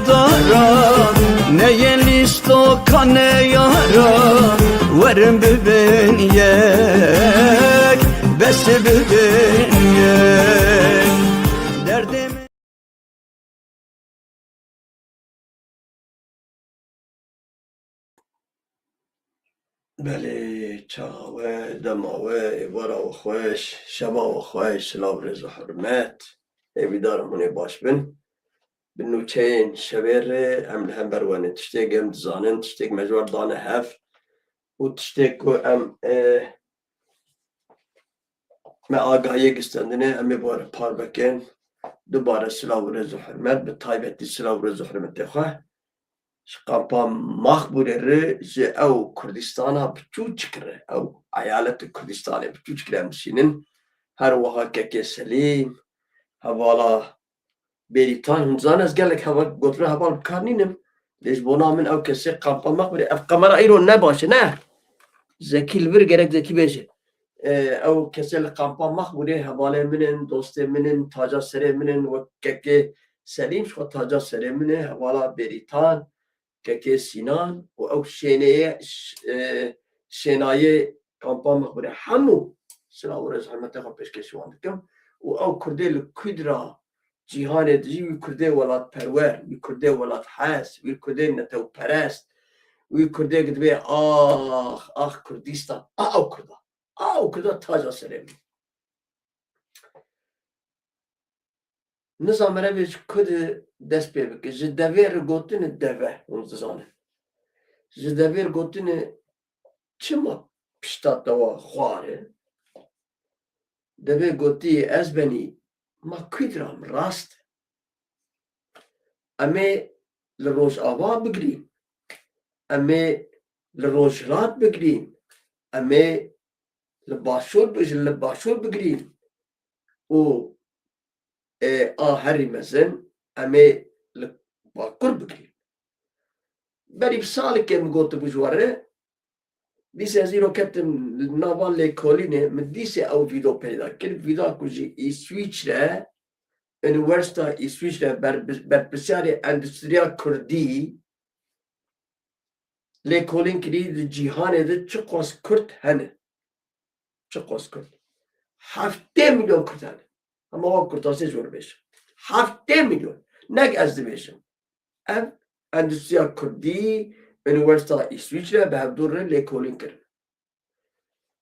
دارا نه لیستو کنه یارا ورم ببین یک بس ببین یک دردم بله چاوه دماوه ورا و خوش شبا و خوش سلام رز و حرمت ایویدارمونه باش بن بنوچین شبیر هم بروانه تشتیگ هم دزانن تشتیگ مجور دانه هف و تشتیگ که ما آگاهی گستندنه امی بار پار بکن دوباره سلام رز و حرمت به تایبتی سلام رز و حرمت خواه شقاپا مخبوره ره جه او کردستانا بچو چکره او عیالت کردستانی بچو چکره مسینن هر وها که سلیم هوالا بریتان همزان از گلک هوا گوتره هوا بکار نینم لیش بونا من او کسی قاپا مخبوره اف قمر ایرون نباشه نه زکی البر گرک زکی بشه او کسی قاپا مخبوره هوالا منن دوست منن تاجا سره منن و که سلیم شو تاجا سره منه هوالا بریتان که سینان و او شنایه کامپان مخبره همو سلام و رز حرمت خواه پیشکشوان دکم و او کرده لکدرا جیهان دجی وی کرده ولات پرور وی کرده ولات حس وی کرده نتو پرست وی کرده گدوه آخ کردیستان او کرده تاجا سرم نظام رویش کده دست پی بکه جدوه رو گوتن دوه اون زانه جدویر گوتنه چما پشتات دوا خواره دوی گوتی از بنی ما کدرام راست امی لروش آوا بگریم امی لروش رات بگریم امی لباشور بگریم و آهری مزن امی لباکر بگریم بری بسالی که مگوت بجواره دیسه از ایرو کتم نوان لیکولینه من دیسه او ویدو پیدا کرد ویدو کجی ایسویچره انوورستا ایسویچره بر بسیاری اندستریا کردی لیکولین کری دی جیهانه ده چه قاس کرد هنه چه قاس کرد 7 میلیون کرد هنه اما او کرداسه جور بشه 7 میلیون نگ از ده بشم اندستریا کردی انوورستا ایسویچره به هم دوره لیکولین کرد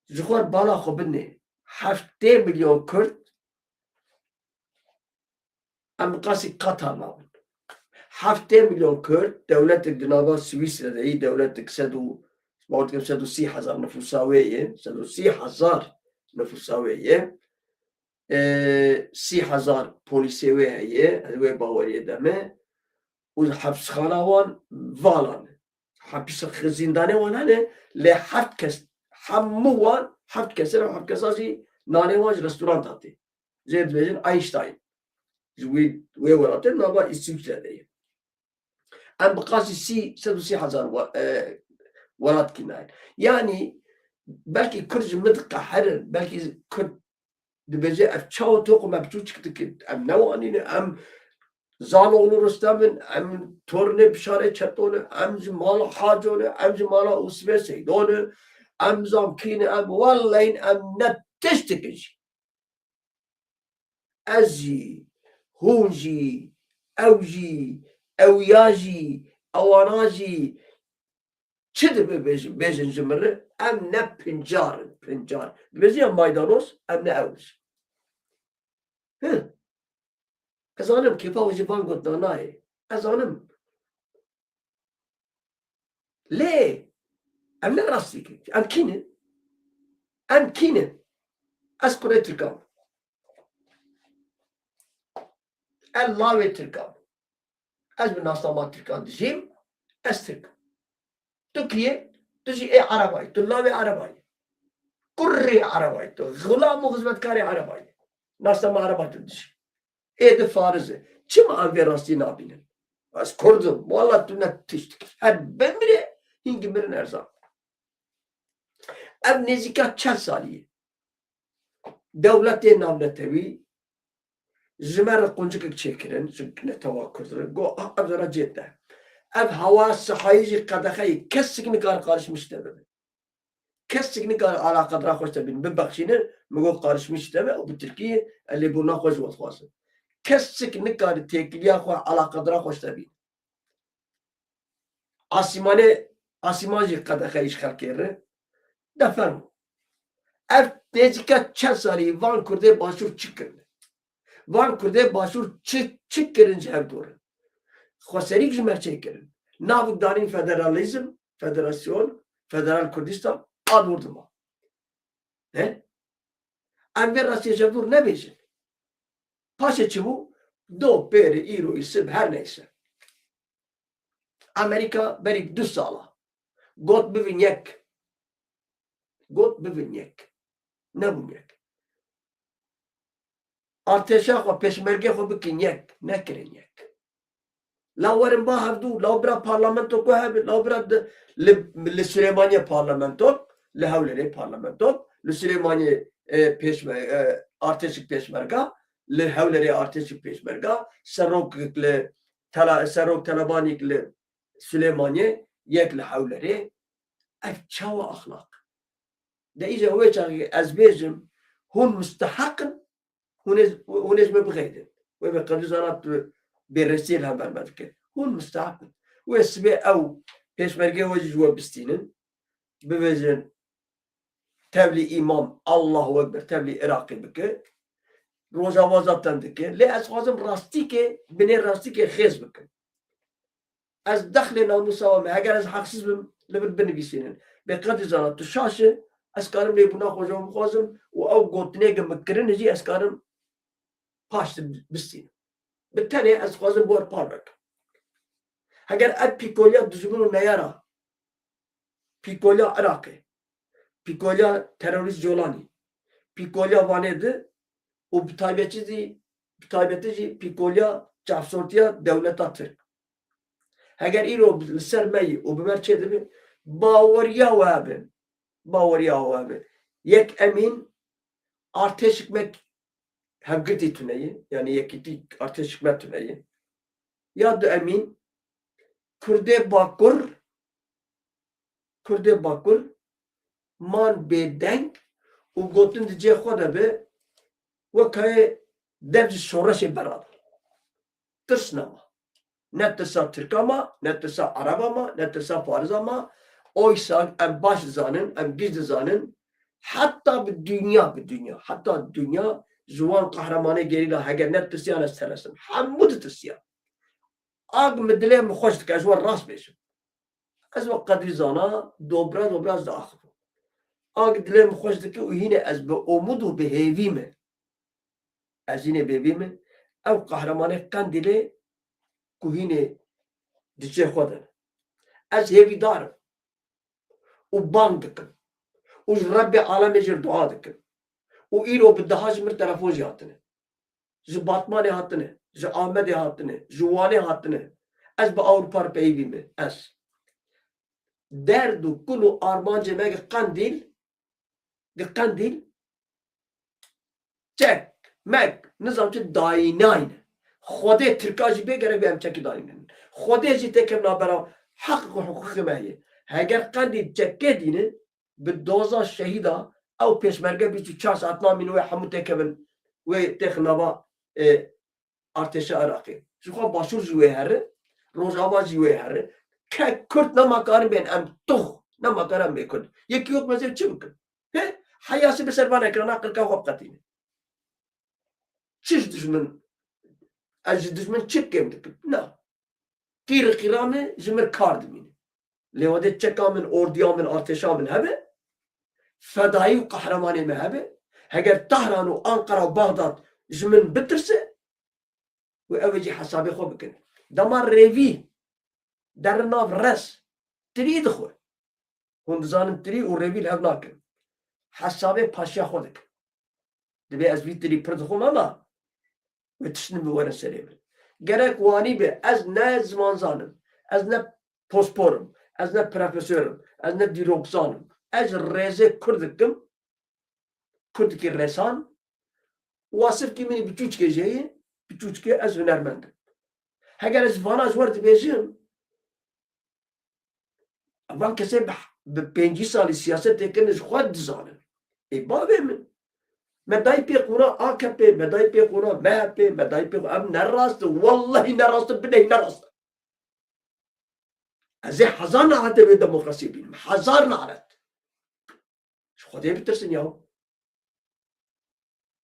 جخوار بالا خو بنه 7 میلیون کرد ام قاسی قطر نابن 7 میلیون کرد دولت دناغا سویسرا دهی دولت 130,000 نفوساویه 130,000 نفوساویه 30,000 پولیسیوی هیه هدوی باوریه دمه و حبس خانه وان والانه حبس زندانه وان هنه لی 7 کس همو وان 7 کسی رو 7 کسازی نانه وان رستوران داتی زید بیشن اینشتاین وی ولاتر نابا استیوچه دهیم ام بقاسی 130,000 ولات کناین یعنی بلکه کرج مدقه حرر بلکه کرد دبجه اف چاو توقو مبچو چکت که ام نوانینه ام زانونو رستمن ام تورنه بشاره چطونه ام جمال حاجونه ام جمال اسمه سیدونه ام زامکینه ام والله این ام نتشتکش ازی هونجی اوجی اویاجی اواناجی چه ده بیجن جمره ام نه پنجار بزی ام مایدانوس ام نه اوج از آنم کفا و جبان گد دانای از آنم لی ام نه راستی که ام کینه از قره ترکام اللاوی ترکام از به ناسنامات ترکان دجیم از ترکم تو کیه؟ تو جی ای عربایی تو لاوی عربایی قره عربایی تو غلام و خدمتکار عربایی ناسنام عربایی تو دجیم ای ده فارزه چه ما آنوی راستی نابینن از کردم والله تو نتشتک هر بمیره هنگی مرن ارزان اب نزیکا 4 سالیه دولت نامنتوی Jimer kuncuk çekirin. Çünkü tava kurdurun. Go abdara cidde. Ev hava sahayıcı kadakayı kessikini karışmış tabi. Kessikini alakadra hoş tabi. Bir bakşini mügo karışmış tabi. Bu Türkiye eli buna hoş vatfası. Kessikini karı tekliye alakadra hoş tabi. Asimancı kadakayı işgal kere. Defermu. Ev nezika çesari van kurde başur çıkırdı. Van kurde başur çıkırınca ev doğru. Xweserik ji me çêkirin. Navik danîn federalizm, federasyon, federal Kurdistan ad vurduma. Em vê rastiyê jevdûr nebêjin. Paşê çi bû? Do pêrê îro îsib her neyse. Amerika berî 2 sala got bivin yek. Got bivin yek. Nebûn yek. Artêşa xwe pêşmergê xwe bikin yek. Nekirin yek. Lawerin ba hevdû, lawbira parlamento ku hebe, lawbira li Süleymaniye parlamento, li Hewlêrê parlamento, li Süleymaniye artêşik pêşmerga, li Hewlêrê artêşik pêşmerga, serok Talebanîk li Süleymaniye, yek li Hewlêrê. Ev çawa axlaq. De îje wê çaxê ez bêjim, hûn müsteheqin, hûn ê ji me bixeytin. Wê bi qedîzana برسیل هم برمد که اون مستحق و اسمه او پیشمرگه وجه جوا بستینن بوزن تبلی امام الله اکبر تبلی عراقی بکه روز آوازاتن دکه لی از خوازم راستی که بینه راستی که خیز بکن از دخل ناموسا و اگر از حقسیز بم لبر بنویسینن به قدر زانت تو شاشه از کارم لیبونا خوزم خوازم و او گوتنه که مکرن جی از کارم پاشت بستینن بالتالي از خوازم بور پارک. اگر اب پیکولیا دشمنو نیارا، پیکولیا عراقی، پیکولیا تروریست جولانی، پیکولیا وانده و بتایبتی پیکولیا جافسورتیا دولتا ترک. اگر این رو سرمایی و بمر چه دبی باوریا وابه یک امین ارتش حکمت Hevgirtî tuneyê yani yekîtî artêş hikmet tuneyê ya du emîn Kurdê bakur man bêdeng û gotin di cê xwe de be wekayê dev ji şoreşê beraber. Tirs nema. Ne tirsa Tirka ma, ne tirsa Araba ma, ne tirsa Farisa ma. Oysa em baş dizanin, em giz dizanin hatta bi dünya hatta dünya Zuvan kahramanı geriyle heger ne tirsiyan ez telesin. Hamud tirsiyan. Ag midile mi hoş dik ez var rast beşim. Ez ve kadri zana dobra da axır. Ag dile mi hoş dik o yine ez be umudu behevime. Ez yine behevime. Ev kahramanı kan dile ku yine dice xodan. Ez hevi darım. O bang dikim. O Rabbi alem ecir dua dikim. O îro bi daha ji mir telefon jî hatine. Ji Batmanê hatine, ji Amedê hatine, ji Wanê hatine. Ez bi Awropa re peyivî me. Ez. Derd û kul û armancê me Qendîl çek, mek, nizam çi dayînayne. Xwedê Tirka jî bê gerek em çekî dayînin. Xwedê jî têkevna berav heq û huquqê me heye. Heger Qendîl çekê dîne bi doza şehîda او پیشمرگه 24 ساعت نامین و همون تکبن و تخنابا ارتش عراقی شخوا باشور جوه هره روزاوا جوه هره که کرد نماکارم بین ام توخ نماکارم بیکن یکی yok مزید چی بکن حیاسی به سربان اکران اقل که خواب قطینه چیز دشمن از دشمن چک کم دکن نه گیر قیرامه جمر کار دمینه لیواده چکامن اردیامن ارتشامن هبه فدایی و قهرمانی مهبه اگر تهران و انقره و بغداد جمن بترسه و اوجی حسابی خوب بکنه دما ریوی در ناف رس تری دخوه هندزانم تری و ریوی لحب ناکن حسابی پاشیا خودک دبی از وی تری پردخوم اما و تشنم بوارن سریبه gerek vani be ez ne zaman zanım ez ne posporum ez ne profesörüm ez ne diroksanım ez reze kurdikim kurdiki resan vasıf kimini bütüç geceyi بچوچکێ ez hunermendim heger ez vana ji we dibêjim van kesê bi 5 salî siyasetê kirin ji xwe dizanin bavê min me dayê pê qûna AKP me dayê pê qûna MHP me dayê pê em nerast wallahî nerastin binehî nerastin ez ê hezar naletê vê demokrasiyê bînim hezar nalet ji Xwedê bitirsin ya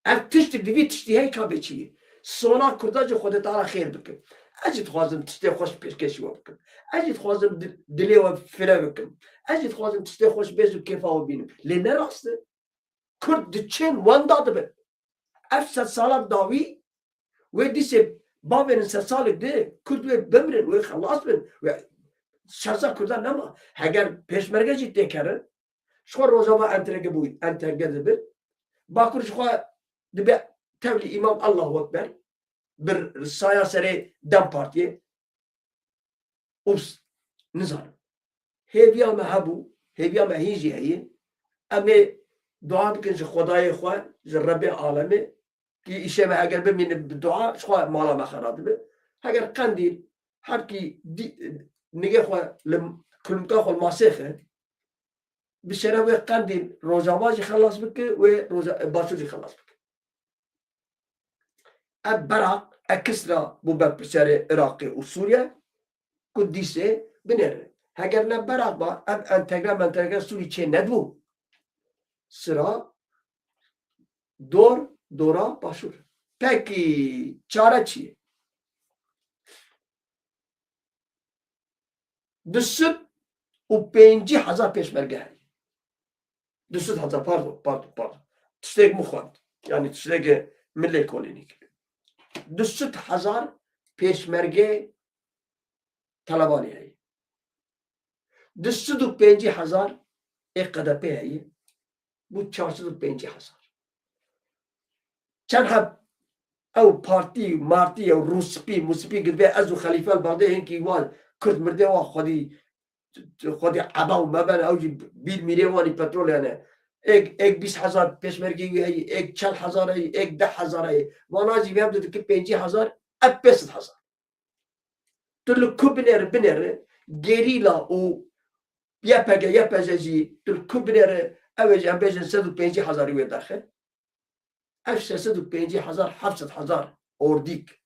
ev tiştî divî tiştî hey ka bêçiyê sona Kurda ji Xwedê tala xêr bikin ez jî dixwazim tiştê xweş pêşkêşî we bikim ez jî dixwazim dilê we fire bikim ez jî dixwazim tiştê xweş bêj û kêfa we bînim lê ne rast e Kurd diçin wenda dibin ev sed sala dawî wê dîsê bavên sed salek dê Kurd wê bimirin wê xelas bin şerza Kurdan nema heger pêşmerge jî tê kerin ji xwe rojava enterege dibin Bakur ji xwe dibe tevlî îmam Allahu Ekber bir saya serê Dem Partiyê nizanim hêviya me hebû hêviya me hîn jî heye em ê dua bikin ji Xwedayê xwe ji Rebê alemê ki îşê me heger bimînin bi dua ji xwe mala me xera dibe heger qendîl herkî nigê xwe li kulûmka xwe masêxe bi şerê wê qendîl rojava jî xelas bike wê başûr jî xelas bike ev Berak Kisra bû berpirsêrê Iraqê û Sûriye ku dîsê binêre heger ne Berak ba ev entegre Sûrî çê nedibû sıra dora başûr pekî çare çi ye di süd û 50,000 pêşmerge heye di süd hezar pardon tiştek min xwend yanî tiştekê millê kolînîk di süd hezar pêşmerge Talebanê heye di süd û 50,000 QDP heye bû 450,000 çend heb ew partî martî ew rûspî musipî gibe ez û Xelîfe Berdê hinkî wan Kurd mirdê wa xwedî eba û meben ew jî bîr mîrê wanî petrol hene ek 20,000 pêşmergê wî heye ek 40,000 heye ek 10,000 heye wana jî vê dike 50,000 ev 500,000 tu li ku binêre gerîla û YPG jî tu li ku binêre ew ê jî em bêjin 150,000 wê derxe ev 350,000 700,000 ordîk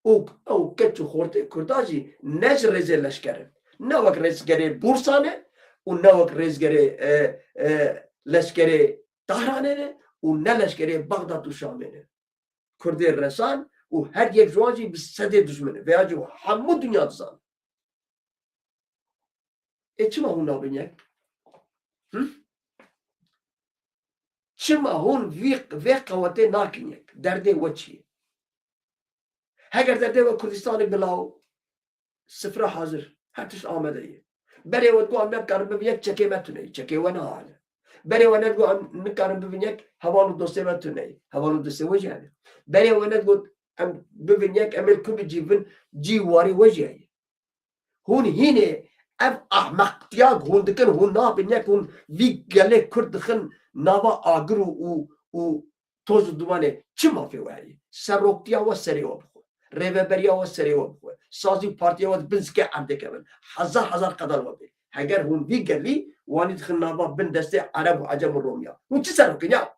û ew keç û xortê Kurda jî ne ji rêzê leşkerin ne wek rêzgerê Bursan e û ne wek rêzgerê leşkerê Tehranê ne û ne leşkerê Bexdad û Şamê ne Kurdê resan û her yek ji wan jî bi sedê dijmin e vêya jî hemû dinya dizan çima hûn nabin yek çima hûn vê qewetê nakin yek derdê we çi ye heger derdê we Kurdistanê bilaw sifra hazir her tişt amade ye berê we got em nikarin bibin yek çekê me tune çekê we nehale berê we net got em nikarin bibin yek heval û dostê me tune heval û dostê we jî hene berê we net got em bibin yek em ê ku bicîvin cî warî we jî heye hûn hînê ev ahmeqtiya hûn dikin hûn nabin yek hûn vî gelê Kurd dixin nava agir û toz û dumanê çi mafê we heye seroktiya we serê we bixwe rêveberiya we serê we bixwe sazî û partiya we bin zikê erdekevin hezar qedar we bê heger hûn vî gelî wanî dixin nava bin destê Ereb û Ecem û Romya hûn çi serokin ya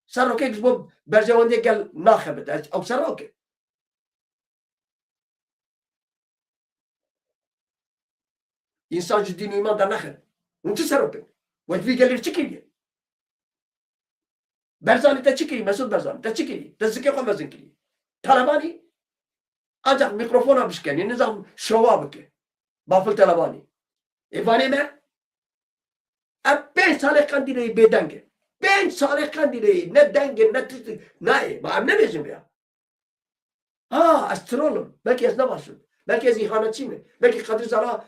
serokek ji bo berjewendiyê gel naxebit ew serok e İnsan ji dîn û îman dernexin hûn çi serokin wek vî gelî çi kiriye Berzanî te çi kirî Mesûd Berzanî te çi kirî te zikê xwe mezin kirî Talebanî ancak mikrofona bişkenî nizam şova bike bafil Talebanî vanê me ev 5 salê qendîleyî bêdeng e 5 salê qendîleyî ne deng e ne tiştî nayê em nebêjin vêya ez trolim belkî ez nebaşim belkî ez îhanetçî me belkî Qedîr Zana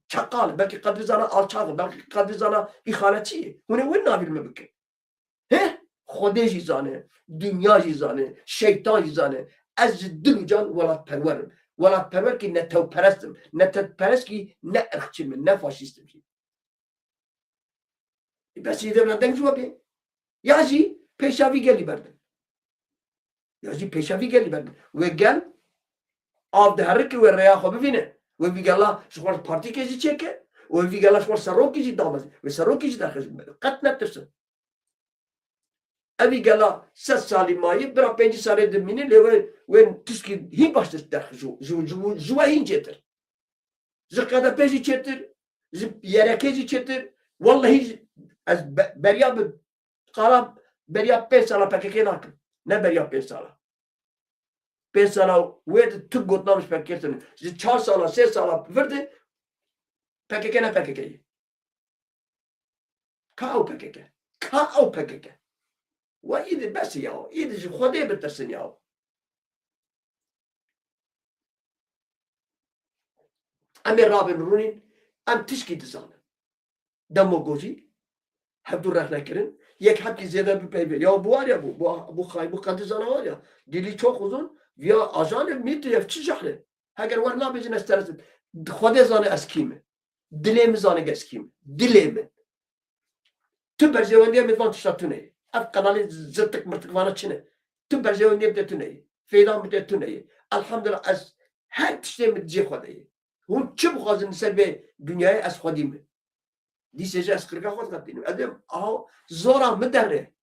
çakal belkî Qedîr Zana alçak belkî Qedîr Zana îhanetçî ye hûn ê win navîr me bikin Xwedê jî zane dünya jî zane şeytan jî zane ez ji dil û can welatperwerim welatperwer kî ne tewperestim ne tevperest kî ne irqçî min ne faşîstim jî besî devran deng ji we bê ya jî pêşavî gelî berdin Yazı peşavi geldi ben. Ve gel av deharik ve reya xo bibine. Ve vi gala şuar parti kezi çeke. Ve vi gala şuar sarok kezi damaz. Ve sarok kezi daxil. Kat nettirsin. Evi gala 3 sali mayı bira 5 sali demini le ve tiski hi baştır daxil. Juva hincetir. Zıkkada pezi çetir. Yerekezi çetir. Vallahi az berya qala berya 5 sala PKK nakım. Ne berya 5 sala. 5 sala ve tüp gotlamış PKK'sini. 4 sala 3 sala verdi. PKK ne PKK'yi. Kao PKK. Kao PKK. Ve idi bes ya. İdi Xwedê bitirsin ya. Em ê rabin rûnin em tişkî dizanin. Demagojî hevdû rex nekirin. Yek hepkî zêde bipeyve. Ya bu var ya bu xay bu kadizana var ya. Dilî çok uzun. Ya ajanê mîtî ev çi jahle. Heger wer nabêjin ez teresin. Xwedê zane ez kî me. Dilê min zane ez kî me. Dilê min. Tu berjewendiyê min van tişta tuneyê. Ev kanalê zırtık mırtık vana çi ne. Tu berjewendiyê bide tuneyê. Fêdan bide tuneyê. Elhamdülillah ez her tiştê min dicê Xwedeyê. Hûn çi bixwazin ser vê dunyayê ez Xwedî me. Dîsêje ez qirika xwe diqetînim. Edem zora mi derre.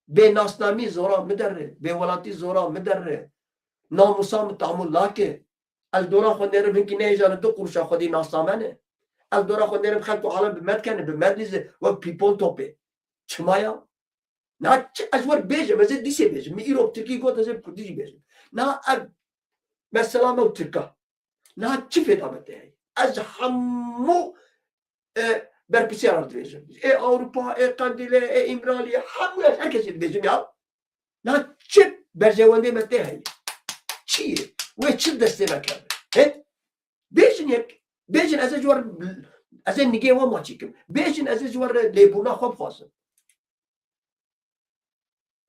Bênasnamî zora mi derre. Bêwelatî zora mi derre. Namusa mi taamûl nake. Ez dora xwe nêrim hinkî nehêjane 2 quruşa Xwedî nasname ne. Ez dora xwe nêrim xelk û alem bi me dikene bi me dîze wek pîpon topê. Çima ya? Na ez wer bêjim ez ê dîsê bêjim. Min îro Tirkî got ez ê Kurdî jî bêjim. Na ev mesela me û Tirka. Na çi fêda me tê heye. Ez hemû berpirsiyar dibêjim. Avrupa, Qendîlê, İmraliye hemû ez herkesî dibêjim ya. Na çi berjewendê me tê heye. Çi ye? Wê çi destê me keve? He? Bêjin yek. Bêjin ez ê ji wer ez ê nigê we maçîkim. Bêjin ez ê ji wer lêbûna xwe bixwazim.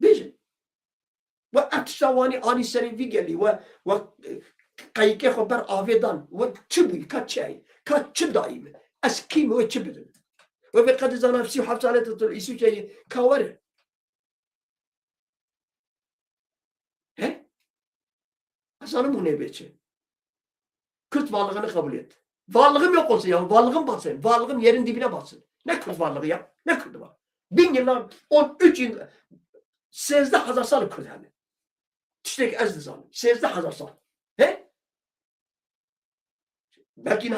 Bêjin. Ve ev tişta wanî anî serê vî gelî we qayîkê xwe ber avê dan. We çi bûyî? Ka çi heye? Ka çi dayî min? Ez kî me wê çi bidim? Ve vê qedî zana 37 salê tutur îsûçeyê ka were. He? Ez zanim hûn ê bêçe. Kürt varlığını kabul et. Varlığım yok olsun ya. Varlığım batsın. Varlığım yerin dibine batsın. Ne Kürt varlığı ya? Ne Kürt var? 1000 yıllar, 13 yıl, 13,000 sal Kürt hani. Tiştek ez dizanım. 13,000 sal. He? Belki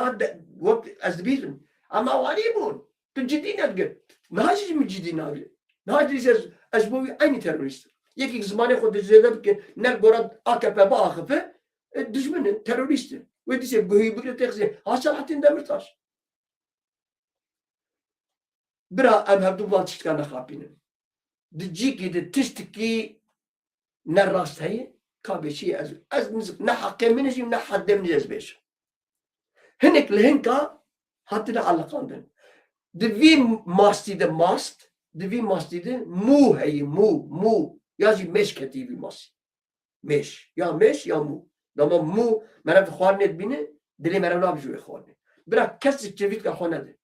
ez dibîrim. Ama varî bûn. Tu cidî nedgir. Nahacî mi cidî nabî? Nahacî ez bu aynı terörist. Yekî zimanê xwe dizêde bike ne gora AKP biaxife dijmin terörist. Ve diyse gühî bigre texzî. Ha Selahattin Demirtaş. Bira em hevdû van tiştkan nexapînin. Di cîkê de tiştekî ne rast heye ka bêçî ez ne heqê min jîm ne heddê min ez bêjim. Hinek li hinka hatine eleqandin. Di vî mastî de mast, di vî mastî de mû heye mû. Ya jî mêş ketî vî mastî. Mêş. Ya mêş ya mû. Dama mû merev xwarinê dibîne dilê merev nabî ji wê xwarinê. Bira kesik çivîtka xwe nede.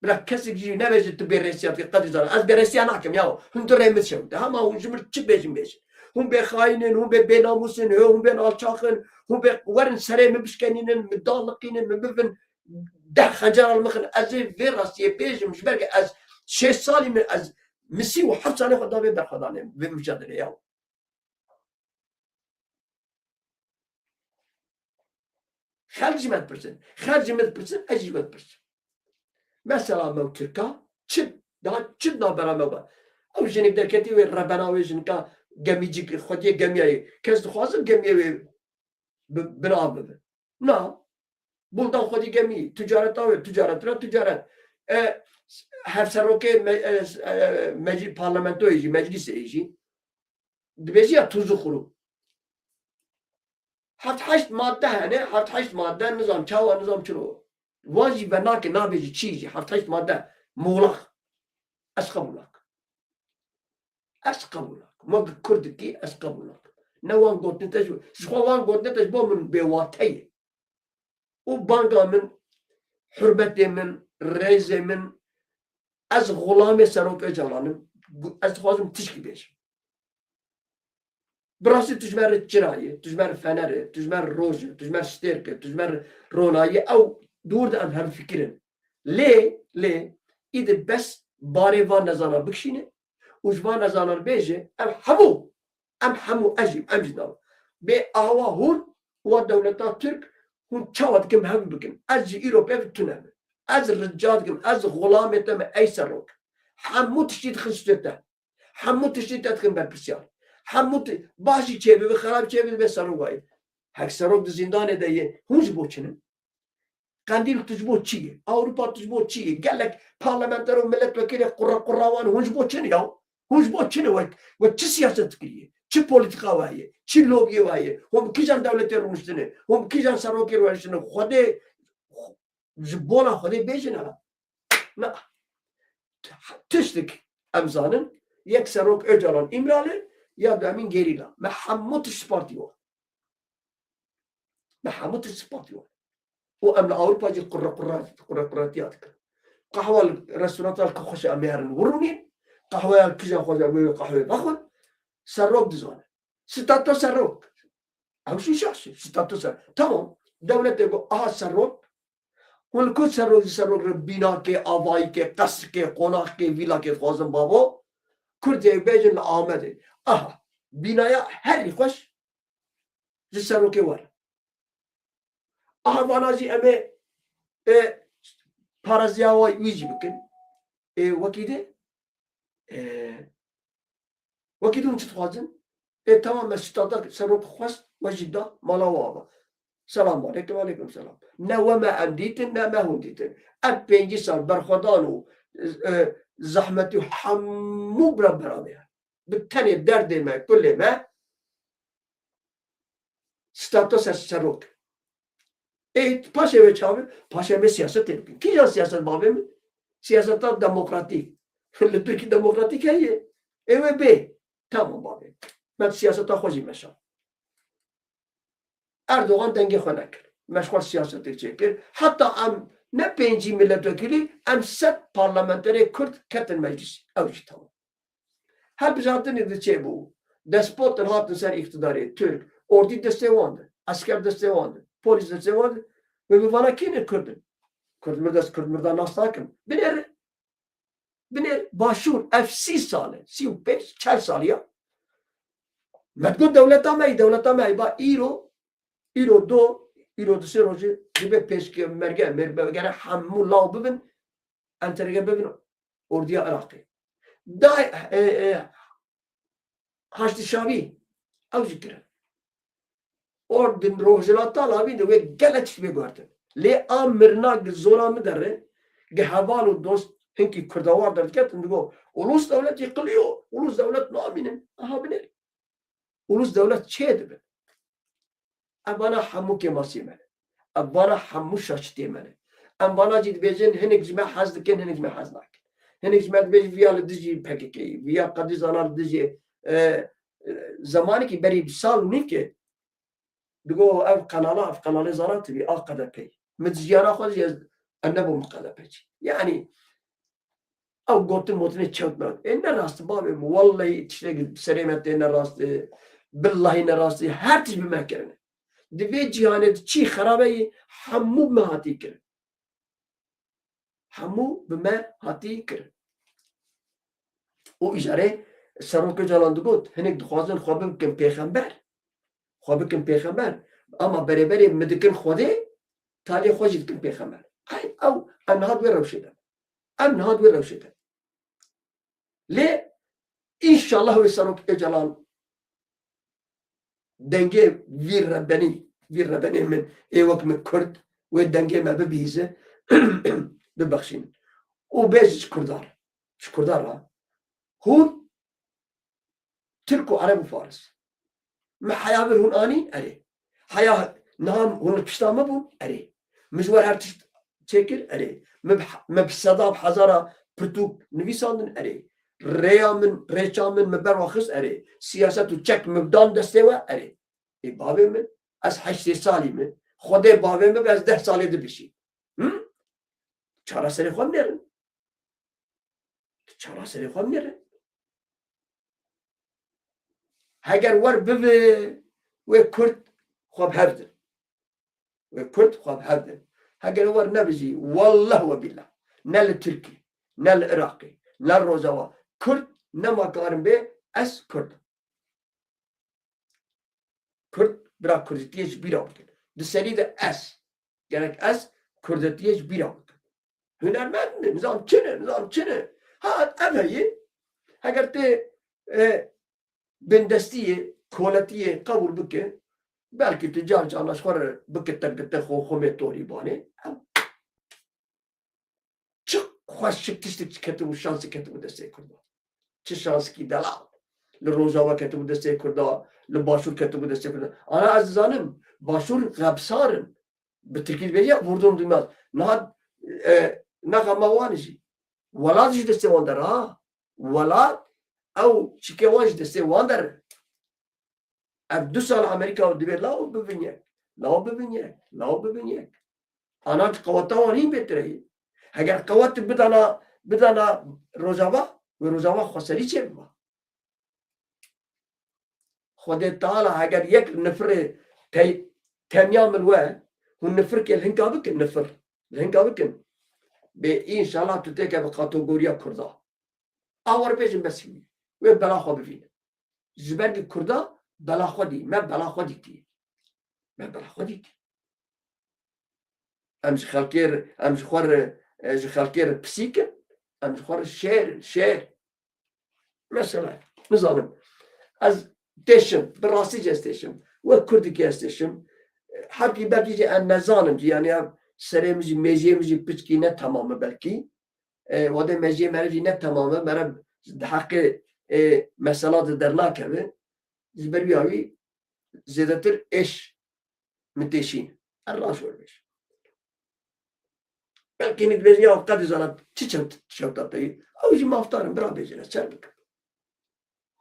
Bira kesik jî nebêje tu bêrêsiyatî qedî zana. Ez bêrêsiya nakim ya. Hûn tu rê min şewite. Hema hûn ji min çi bêjin bêjin. Hûn bê xayînin, hûn bê bênamusîn, hûn bê alçaxin, hûn bê werin serê min bişkenînin, min daliqînin, min bibin 10 xencer mixin. Ez ê vê rastiyê bêjim ji ber ez 6 salî min ez misî û 7 salê xwe davê berxwedanê vê mücadelê ya. Xelk ji me dipirsin. Xelk ji me dipirsin, ez jî me dipirsim. Mesela me û Tirka çi nabera me be. Ew jinê derketî wê rebena wê jinika gemîcik xwediyê gemiyayê. Kes dixwazin gemiyê wê bina bibe. Na. Buldan xwedî gemî. Ticareta wê ticaret. Hevserokê parlamentoyê jî meclisê jî dibêjî ya tuzlu xuru. 7 madde hene, 7 madde nizam çawa nizam çilo. Wan jî ve nake nabêjî çi jî 7 madde muğlak. Ez qebûlak. Me bi Kurdikî ez qebûlak. Ne wan gotin te ji xwe wan gotin te ji bo min bêwateyê. û banga min, hürmetê min, rêzê min ez Xulamê Serok Öcalan'ım. Ez dixwazim tişkî bêjim. براسي تجمر الجراية تجمر فنرة تجمر روجة تجمر شتيركة تجمر روناية أو دور ده هم فكرين ليه إذا بس باري وان نزانا بكشينه وجوان نزانا بيجي أم حمو أجيب أمجدال بي آوا هون ودولتا ترك هون چاوات كم هم بكن أجي إيروبيا بتنام از رجال كم از غلامتم أي سروك حمو تشتيت خشتته حمو تشتيت أتكن بالبسيار حمو باشي چه به خراب چه به سروگای هک سروک زندان دهیه هونج بوچنه قندیل تجبو چیه اوروپا تجبو چیه گلک پارلمانتر و ملت وکیل قراوان هونج بوچنه یا هونج بوچنه و چه سیاست کریه چه پولیتیکا وایه چه لوبی وایه هم کیجان دولت روشتنه هم کیجان سروکی روشتنه خوده جبونا خوده بیجنه نه تشتك امزانن یک سروک اجالان امراله یا دامین گریلا محمود سپارتیو محمود سپارتیو و امن اوروبا جي قراتيات قهوه الريستورانات الكخش اميرن ورونين قهوه الكيجان خوجا قهوه باخذ سروك دزونه ستاتو سروك او شو شخصي ستاتو سروك تمام دولة تقول سروك والكل سروك بنا كي آواي كي قصر كي قناق كي فيلا كي خوازن بابا كردي بيجن لآمده بنایا هری خوش جسر که ور آهوانازی امه پارازیاوی ویجی بکن وکیده اون چه خوازن تمام مستادر سروک خواست وجیدا مالا وابا سلام علیکم و علیکم سلام نه و ما ام دیتن نه ما هم دیتن اب 5 سال برخودان و زحمتی و حمو برابرانه بالتالي درد ما كل ما ستاتوس سروك باشا بيتشاوي باشا مي سياسة تلقي كي جا سياسة بابي سياسة ديمقراطيك اللي تركي ديمقراطيك هي ايوه بي تمام بابي ما سياسة خوشي مشا اردوغان دنگي خونك مشغول سياسة تلقي حتى ام نه 5 ملت وكيلي ام 7 پارلمانتري كرد كتن مجلس اوجي تمام هر بجاتن ده چه بو دسپوت هاتن سر اقتداری ترک اردی دسته وانده اسکر دسته وانده پولیس دسته وانده و بوانا کینه کردن کرد مردان ناستاکن بنر باشور اف 30 ساله 35 40 سالیا مدگون دولتا می با ایرو دو سه روزه دیگه پیشکی مرگه مرگه همون لاو ببین انترگه ببین اردی عراقی دای هشت شاوی او ذکره اردن روزلاتا لابین و گلتش بگوردن لی آمرنا زورا مدره گهوالو دوست هنکی کردوار درد کتن بگو اولوس دولت یقلیو اولوس دولت نامینن اها بنر اولوس دولت چه دبن ابانا حمو که ماسی منه ابانا حمو شاشتی منه ابانا جید بیجن هنک جمع حزد کن هنک جمع حزد نکن هنک جمع بیجن ویا لدجی پککی ویا قدی زانار لدجی زمانی که بری سال نیم که بگو اف قناله زانات بی آقا پی متجیانا خود النبو مقاله پیچی یعنی او قلت موتني تشوتنا إن الراس بابي والله تشتغل بسلامة إن الراس بالله إن الراس هاتش بما كرنا دفي جهانة شي خرابي حمو بما هاتي كرن حمو بما هاتي كرن وإجارة سروك جالان دقوت هناك دخوازن خوابم كم پیغمبر أما بري مدكن خوده تالي خوجد كم پیغمبر أو أنهاد وروشده ليه إن شاء الله ويسروك إجلال دنجي وير ربني من إيوك من كرد ودنجي ما ببيزة ببخشين وبيج شكردار هون تركو عرب وفارس ما حيابر هون آني أري حياه نام هون بشتامة بون أري مجوار هر تشكر أري مبصداب حزارة برتوك نفيساندن أري ريشا من مبر وخص أري سياسة وشك مبدان دستيوة أري إي بابي من أس 8 سالي من خده بابي من بس 10 سالي ده بشي چارا سري خوام نرن هەگەر وەرببێ وێ کورد خۆ هەبدن وێ کورد خۆ هەبدن هەگەر وەرنەبژی والله وەبیلا نە لە تورکی نە لە عێراقی نە ڕۆژەوە کورد نەماکارم بێ ئەس کوردم کورد برا کوردەتیەش بیرا بکەن دسەری دە ئەس گەرەک ئەس کوردەتیەش بیرا بکەن هونەرمەند نظام چنە هات ئەم هەیە هەگەر تێ بندەستیە کۆلەتیە قبول بکە بەلکی تجار جانەشخوەر بکە تەرگتە خۆمێ تۆریبانێ چ خوشک تشتێک کەتم و شانسی کەتم و دەستەی کوردە چ شانسکی دەڵاو لە ڕۆژاوا کەتم و دەستەی کوردە لە باشوور کەتم و دەستەی کوردە ئانا ئەز دەزانم باشوور غەبسارن بە ترکی بێژە وردم دوماز نهات نەغەمەوانژی وەڵاتیش دەستێ وان دەرا وەڵات ئەو چیکەوانش دەستێ وان دەرە ئەم 2 ساڵ ئەمریکا دەبێت لاو ببینیەک ئانا قەوەتەوان هین بێترەیە هەگەر قەوەت بدانا ڕۆژاوا ڕۆژاوا خۆسەری چێ ببە خودێ تاالە هەگەر یەک نفرێ تەمیا من وە هون نفرکێ هینکا بکن نفر هینکا بکن بێ ئینشاڵا تو تێکە بە کاتۆگۆریا کووردا ئاوەڕ بێژن بەسیوی وێ بەلاخوا ببینە ji ber Kurda belaxwe dî me belaxwe dîtî me belaxwe dîtî em ji xelkê re pisîkin em ji xwe re şêr mesela nizanim ez têşim bi rastî ez têşim wek Kurdikê ez têşim hepkî belkî jî em nezanim jî yani ev serê min jî mêjiyê min jî piçkî ne temam e belkî wadê mejiyê me re jî ne temam e mere di heqê mesela di dernakeve ji ber wî wî zêdetir êş min têşîn her rast werbêj belkî nikbêjî ya qet dizana çi çewtateyî ew jî maftarin bira bêjin ez çer bikim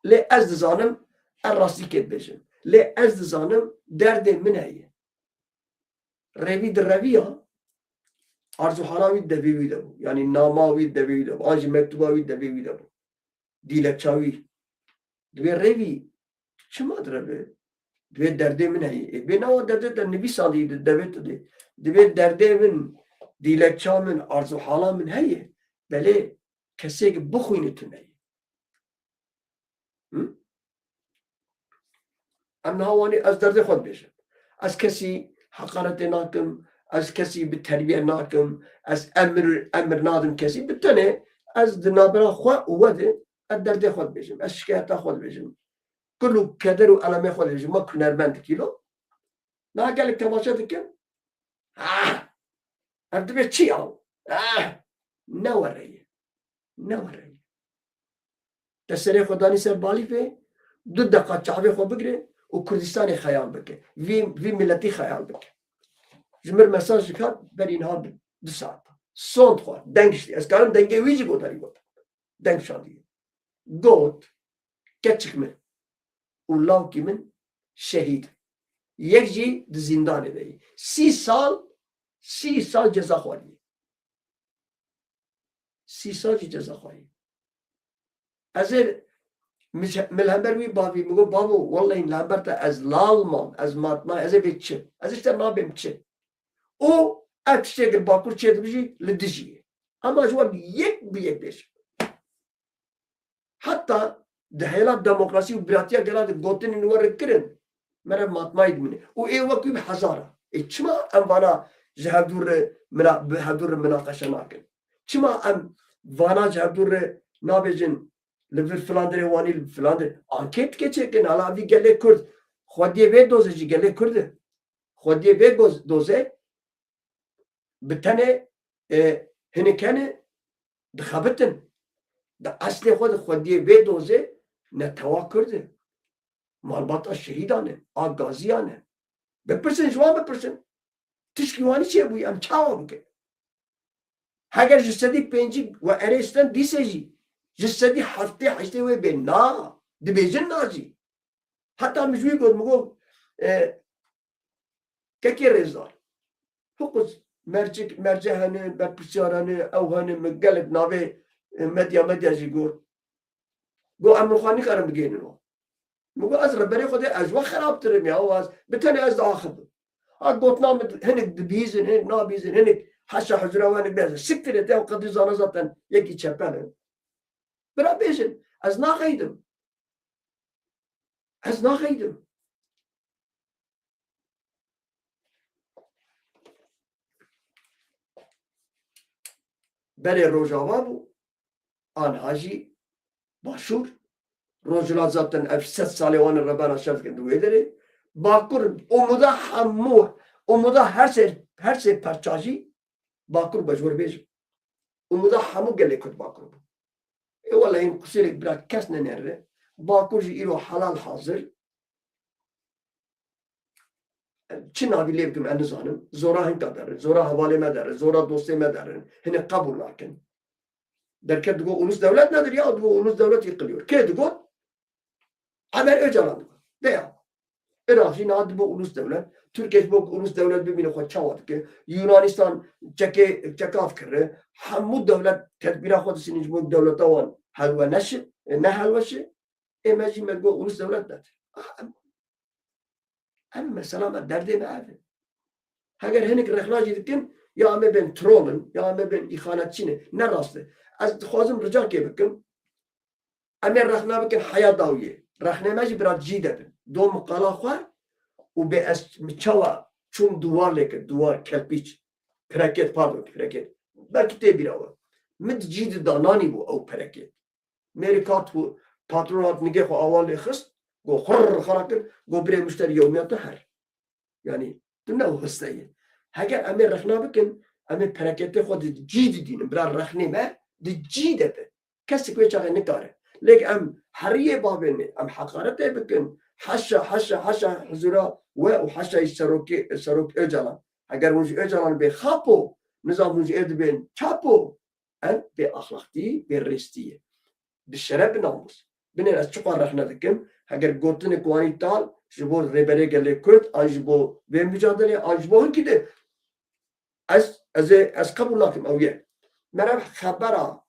lê ez dizanim her rastîkê dibêjim lê ez dizanim derdê min heye rêvî di reviya arzuhana wî devê wî de bû yanî nama wî devê wî de bû an jî mektuba wî devê wî de bû dîlekça wî divê rêvî çima direve divê derdê min heye bê newa derdê te nivîsandî di devê te dê divê derdê min dîlekça min arzuhala min heye belê kesêk bixwîne tu neyê em niha wanî ez derdê xwe dibêjim ez kesî heqaretê nakim ez kesî bi terbiye nakim ez emir nadim kesî bi tenê ez di navbera xwe û we de ez derdê xwe dibêjim ez şikayeta xwe dibêjim kul û keder û elemê xwe dibêjim we hunermend dikîlo niha gelek temaşe dikim ev dibe çi yaw ne wereye te serê xwe danî ser balî pê du deqa çavê xwe bigire û Kurdistanê xeyal bike vî milletî xeyal bike ji mir mesaj dikat berî niha 2 saat son xwe deng ştî ez karim dengê wî jî gotarî got deng şandiye got keçik min û lawkî min şehîd yek jî di zindanê de yî 30 sal ceza xwariye 30 sal jî ceza xwariye ez ê milhember wî bavî min got bavo wallahî milhember te ez lal mam ez matma ez ê bê çi ez îşte nabêm çi û ev tiştekir bakur çê dibijî li dijî ama ji wan yek bi yek bêjim heta di hêla demokrasî û biratiya gela di gotinên we re kirin mere matmayî dimîne û ê wekî bi hezar e çima em vana ji hevdûr re minaqeşe nakin çima em vana ji hevdûr re nabêjin li vir filan derê wanî li filan derê anket keçêkin hala vî gelê Kurd xwediyê vê dozê jî gelê Kurd e xwediyê vê dozê bi tenê hinek hene dixebitin di eslê xwe di xwediyê vê dozê netewa Kurd e malbata şehîdan e a gaziyan e bipirsin ji wan bipirsin tişkî wanî çê bûyî em çawa bikin heger ji sedî pêncî we erêstin dîsê jî ji sedî heftê heştê wê bê na dibêjin na jî heta min ji wî got min got kekê rêzdar hiqûz merce hene berpirsiyar hene ew hene min gelek navê medya jî got em xwe nikarin bigêhnin wan مگو از ربری خود از و خراب ترم یا از بتنی از آخر قلت نام هنك بيزن هنك نابيزن هنك حشا حجرة وانك بيزن سكتر تاو قد زانا زاتن يكي تشبانه برا بيزن از ناخيدم بري روجاوا بو آن هاجي باشور روجلا زاتن اف 7 سالي وان ربانا شرط كندو يدري باكر umuda hammu umuda her şey parçacı bakır bacur bej umuda hamu gele kut bakır vallahi in kusirik bırak kesne nerre bakır ilo halal hazır Çin abi levkim en zanım zora hin kadar zora havale medar zora dosti medar hine kabul lakin derket digo ulus devlet nedir ya digo ulus devlet yıkılıyor ke digo haber öcalan de ya Irak'ın adı bu ulus devlet. Türkiye bu ulus devlet birbirine koy çavat ki Yunanistan çekaf kırı. Hamu devlet tedbira kodisinin bu devlete olan halva neşi ne halvası? Emeci medgo ulus devlet nedir? Ama mesela derdi mi abi? Eğer henik rehlacı dikin ya ama ben trolüm ya ama ben ihanetçiyim. Ne rastı? Az xwazim rica ki bikim. Ama rehna bikin hayat dawiye. Rehnamacı biraz ciddi. دو مقاله خواه و به از چوا چون دوار لیکن دوار کلپیچ پرکت پاردون پرکت بلکه تی بیراوه مد جید دانانی بو او پرکت میری کات بو پاترونات نگه خو اول خست گو خر خراکر گو بره مشتری یومیات هر یعنی تو نه هستیه اگر امیر رخنا بکن امیر پرکت خود جید دینم برای رخنی ما دی جیده به کسی که چاقه نکاره لیکن ام حریه بابنه ام حقارته بکن حشا حضورا و حشا سروک اجلان اگر اونج اجلان به خاپو نظام اونج ادبین چاپو ان به اخلاقی به رستیه به شرف ناموس بنر از چقدر رخنه دکم اگر گوتن کوانی تال جبو ربره گله کرد آجبو به مجادله آجبو هن کده از قبول نکم اویه مرا خبره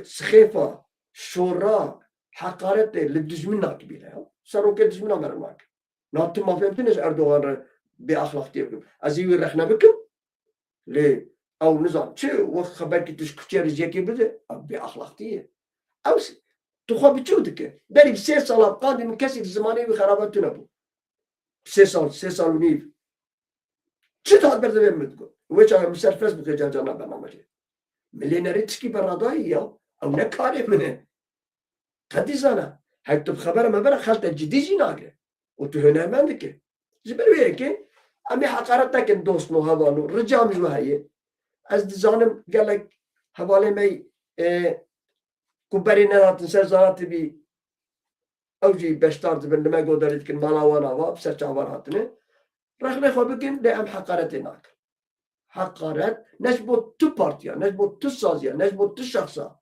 سخیفه شورا حقارت لدجمن ناکبیله سروکه دجمن امرناک ناتم ما فهمتنش اردوغان به اخلاقی بکم از این رخنه بکم لی او نظام چه وقت خبر که توش کچه رجیکی بده به اخلاقیه او تو خواه بچوده که بریم 3 سال قادم کسی زمانی به خرابات تو نبود 3 سال و نیف چه تا برده بیم کن و چه مسر فیسبوک جانا برنامه ملینری تشکی برادایی یا او نکاره منه قدی زنه هکتب خبر ما برا خلطه جدی جی ناگه و تو هنرمنده که جبر بیه که امی حقارت نکن دوست نو هوانو رجام جو هایه از دزانم گلک حواله می کبری نداتن سر زاناتی بی او جی بشتار دبن لما گودارید کن مالاوان آوا بسر چاوان هاتنه رخنه خواه بکن ده ام حقارت ناکن حقارت نش بود تو پارتیا نش بود تو سازیا نش بود تو شخصا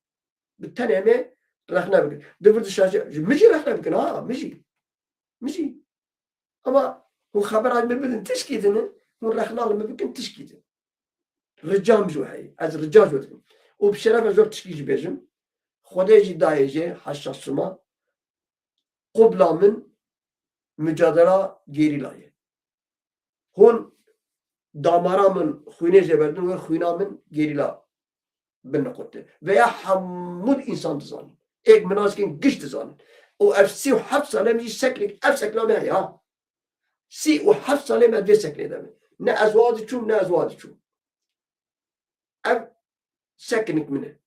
بتنمه رخنه بکن دفرد شاشه میشی رخنه بکن ها میشی اما هو خبر از میبینن تشکیدنه هو رخنه لما بکن تشکیدن رجام جو هی از رجام جو دکن و بشرف از وقت تشکیج بیجم خودجی دایجه حشاسما قبلا من mücadele gerilayı. Hon damaramın xuyne jeberdin ve xuynamın gerila binnekotte. Veya hamud insan dizanın. Ek menaskin giş dizanın. O efsi 7 sale mi seklik, ef seklame ya. Si o 7 sale mi ve sekle demi. Ne azvadı çum ne azvadı çum. Ev seknik mine.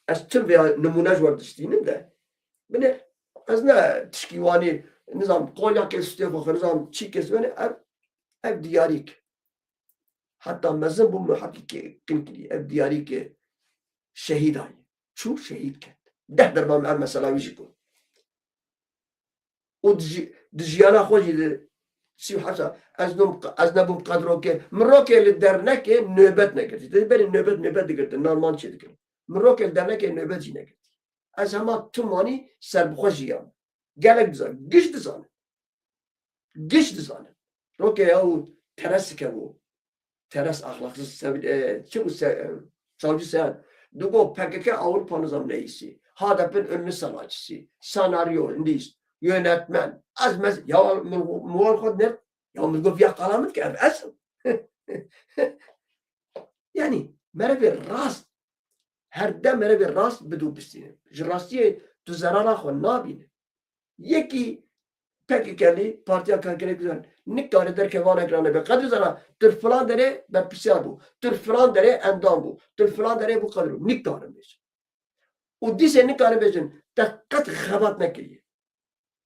Ez tüm veya numunaj var diştiğinin de. Bine ez ne tişkivani nizam kolya kesiyor bakır nizam çiğ kesiyor ev diyarik. Hatta mezun bu muhakkik kinkili ev diyarik şehid ay. Şu şehid ket. Dehder ben mesela vişiko. O dijiyana xoji si hasa az nabum kadro ke mroke dernek nöbet ne gerti. Beni nöbet digirdi normal şey digirdi. مروکل درنک نوبت جی نگرد. از همه تو مانی سربخوشیان. گلک دزان. گیش دزانه. روکه او ترسی که او. ترس اخلاقسız چه bu savcı sen. Dugo PKK Avrupa nizam reisi. Hadep'in ünlü sanatçısı, senaryo, yönetmen, ya muhalefet ne? Ya mülguf yakalamın ki asıl. Yani merevi rast, her dem merevi rast bidu bistine. Rastiye tu zarara xo nabine. Yeki peki kelli partiya kankere güzel. Nikkare der kevan ekranı be. Kadir zana tır falan dere ben pisya bu. Tır falan dere endam bu. Tır falan dere bu kadar. Nikkare beş. O dise nikkare beşin. Takkat xabat nekiriye.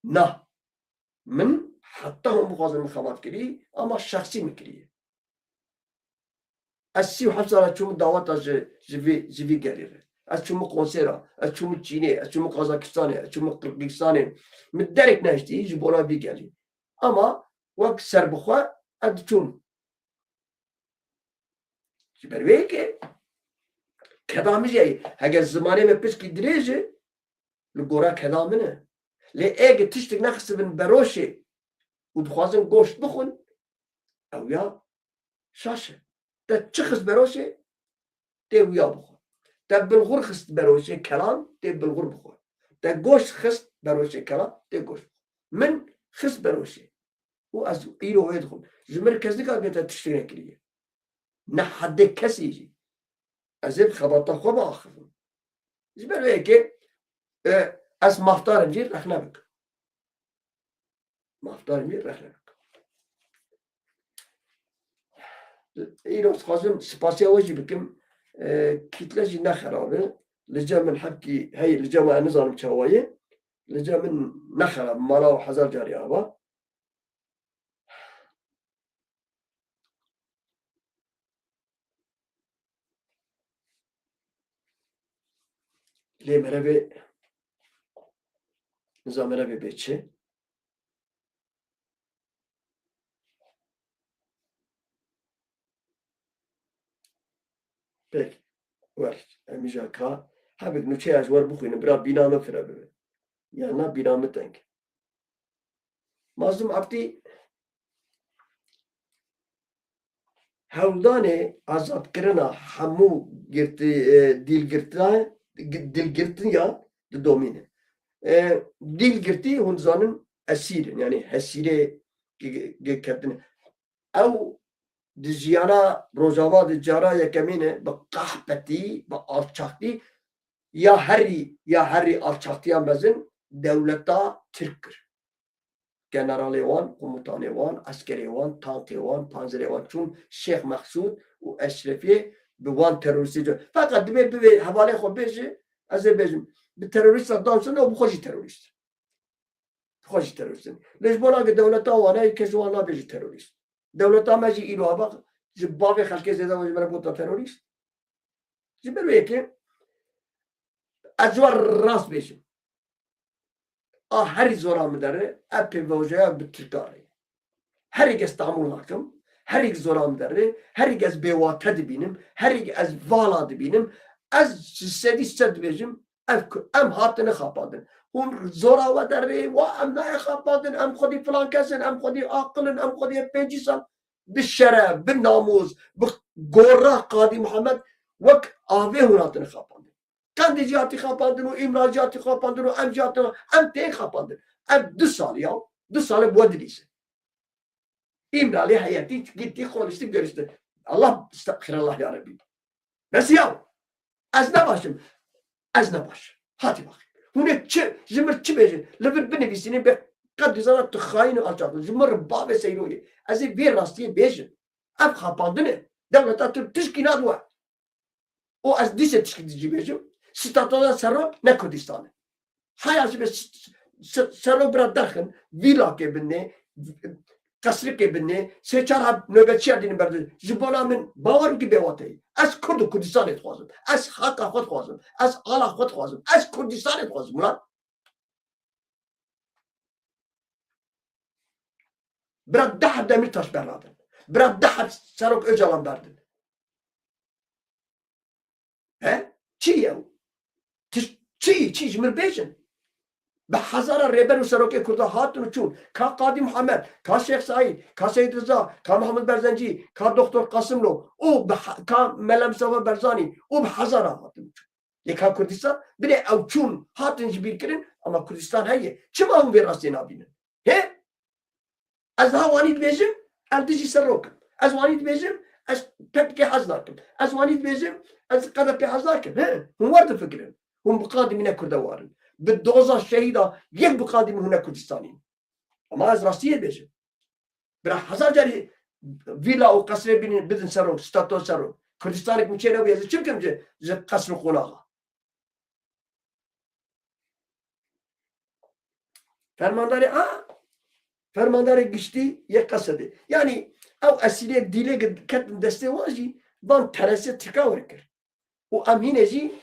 Nah. Min hatta هم بخوازن مخابات کری اما شخصی میکریه از 37 سال چوم دعوت از جوی گریره از چوم کنسرا از چوم چینه از چوم قازاکستانه از چوم قرقیستانه مدرک نشتی جبونا بی گلی اما وقت سر بخوا از چوم بروی که کدامی جایی اگر زمانه می پس کی دریجه لگورا کدامنه لی اگه تشتک نخست بن بروشه و دخوازن گوشت بخون او یا شاشه ده چه خست بروشه ده ویا بخون ده بلغور خست بروشه کلام ده بلغور بخون ده گوشت خست بروشه کلام ده گوشت من خست بروشه و از ایرو هید خون جمر کسی که اگه تشتک نکریه نه حد کسی جی از این خبرتا خواه با آخرون جمر وی که از مفتارم جیر رخ نبک مفتارم جیر رخ نبک ایروز خواستم سپاسی آوازی بکم کتلجی نخرابه لجا من حبکی هی لجا ما نظام چاوایه لجا من نخراب مالا و حزار جاری آبا لی مربی نظام مربی بیچه pek var emişa ka habek nuçe az var bu kuyunu bira binamı fira bebe yana binamı tank mazlum abdi hevdane azat kirina hamu girti dil girtin ya domine dil girti hunzanın esirin yani hesire kendine ev diziyana rojava dicara yekemine be kahpeti be alçakti ya herri alçaktiyan bezin devletta Türk'ür. Generali wan, komutanı wan, askeri wan, tankı wan, panzeri wan. Çun Şeyh Maksud u Eşrefi bi wan teröristi. Fakat bir havale xo beji Azerbaycan bir terörist adamsın o bu xoşi terörist. Xoşi terörist. Lejbona ki devletta wana keşwana beji terörist. Devletta meci ilo bak jibbavi xalke zeda vajmara bota terörist. Jiber ki acvar rast beji. her zora mı deri? Epi ve hocaya bir Türkari. Her İstanbul hakim, her zora mı deri? Her ikez bevate dibinim, her ikez vala dibinim. Az sedi bejim, em hatını kapadın. Hun zora ve deri, ve em neye kapadın, em kodi falan kesin, em kodi akılın, em kodi pecisan. Bir şeref, bir namuz, bir gorra Kadi Muhammed, vek ave hun hatını kapadın. Kendi cihati kapandın, o İmran cihati kapandın, o em cihati em tek kapandın. Em 2 sal ya. 2 sal bu adilisi. İmralı hayati gitti konuştu görüştü. Allah estağfirullah ya Rabbi. Nasıl ya? Az ne başım? Az ne baş? Hadi bak. Hune zımırçı bejin. Lübür benevisini be kadri sana tıkhayını alçaktı. Zımır babı seyroyi. Az bir rastiye bejin. Em kapandın. Devleta Türk tişkinat var. O az dişe tişkidici bejim. Statoda Serro ne Kurdistan'ı. Hayası be Serro biraz dakın. Vila kebinne, kasrı kebinne, seçar nöbetçi adını verdi. Zibana min bavar gibi bevatayı. Az Kurdistan et khwazım. Az haka khod khwazım. Az ala khod khwazım. Az Kurdistan et khwazım ulan. Biraz daha Demirtaş berdin. Biraz daha Serro Öcalan berdin. He? Çi ya? چی جمر بیشن به هزار ریبر و سروکی کرده هاتون چون که قادی محمد که شیخ سعید که سید رضا که محمد برزنجی که دکتر قاسم لو او که ملم صفا برزانی او به هزار هاتون چون Yeka Kurdistan bile ev çun hatin jibir kirin ama Kurdistan heye. Çim avun bir rastı nabinin. He? Az ha wani dibêjim ev dijî ser rokim. Ez wanî dibêjim ez pek hez nakim. Ez wanî dibêjim ez qeda pê hez nakim. He? Hûn war difikirin. Hûn biqadî mîne Kurda warin. Bi doza şehîda yek biqadî min hûne Kurdistanîn. Ama ez rastiyê dibêjim. Bira hezar carî vîla û qesrê bidin ser rok, stato ser rok. Kurdistanê min çêne wê çi bikim ji qesr û qonaxa. Fermandarê giştî yek qesede. Yani ew esîlê dîlê ketin destê wan jî van teresê Tirka werkir. û em hînê jî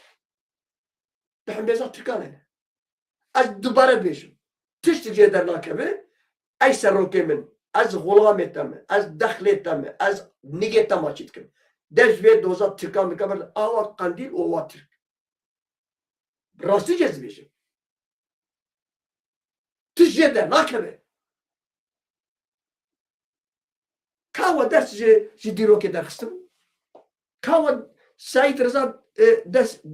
di hembêza Tirkan hene. Ez dubare bêjim. Tişt cê dernakeve ey serokê min ez xulamê te me, ez dexlê te me, ez nigê te maçî dikim. Der ji vê doza Tirkan bike awa Qandîl û awa Tirk. Rastî ez dibêjim. Tişt jê dernakeve. Kawa ders ji dîrokê derxistin. Kawa Saîd Reza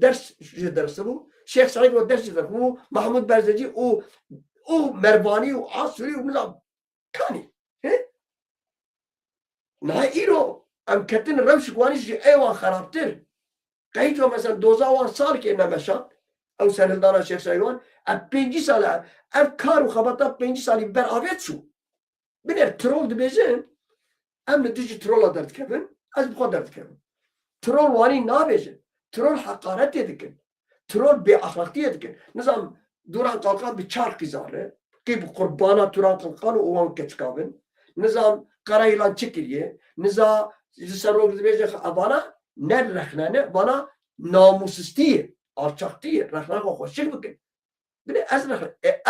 ders ji derxistibû. Şeyh Saîd ve ders ji derxistibû. Mahmud Berzecî û Mervanî û Asûrî û nizam. Kanî. Niha îro em ketin rewşik wanî ji êwan xerabtir. Qehîto mesela doza wan salekê nemeşand. Ew serhildana Şeyh Saîd wan ev 5 sal ev kar û xebata 5 salî beravet çû. Binêr troll dibêjin em li dijî trolla derdikevin ez bi xwe derdikevim. Troll wanî nabêjin. Troll heqaretê dikin. Troll bêaxlaqiyê dikin. Nizam Duran Kalkan bi çar qîzare. Qî bi qurbana Duran Kalkan û wan keçikavin. Nizam Karayılan çi kiriye. Niza ji ser rok dibêje bana ne rexnene bana namusistiyê, alçaktiyê. Rexna xwe xweşik bikin. Binê ez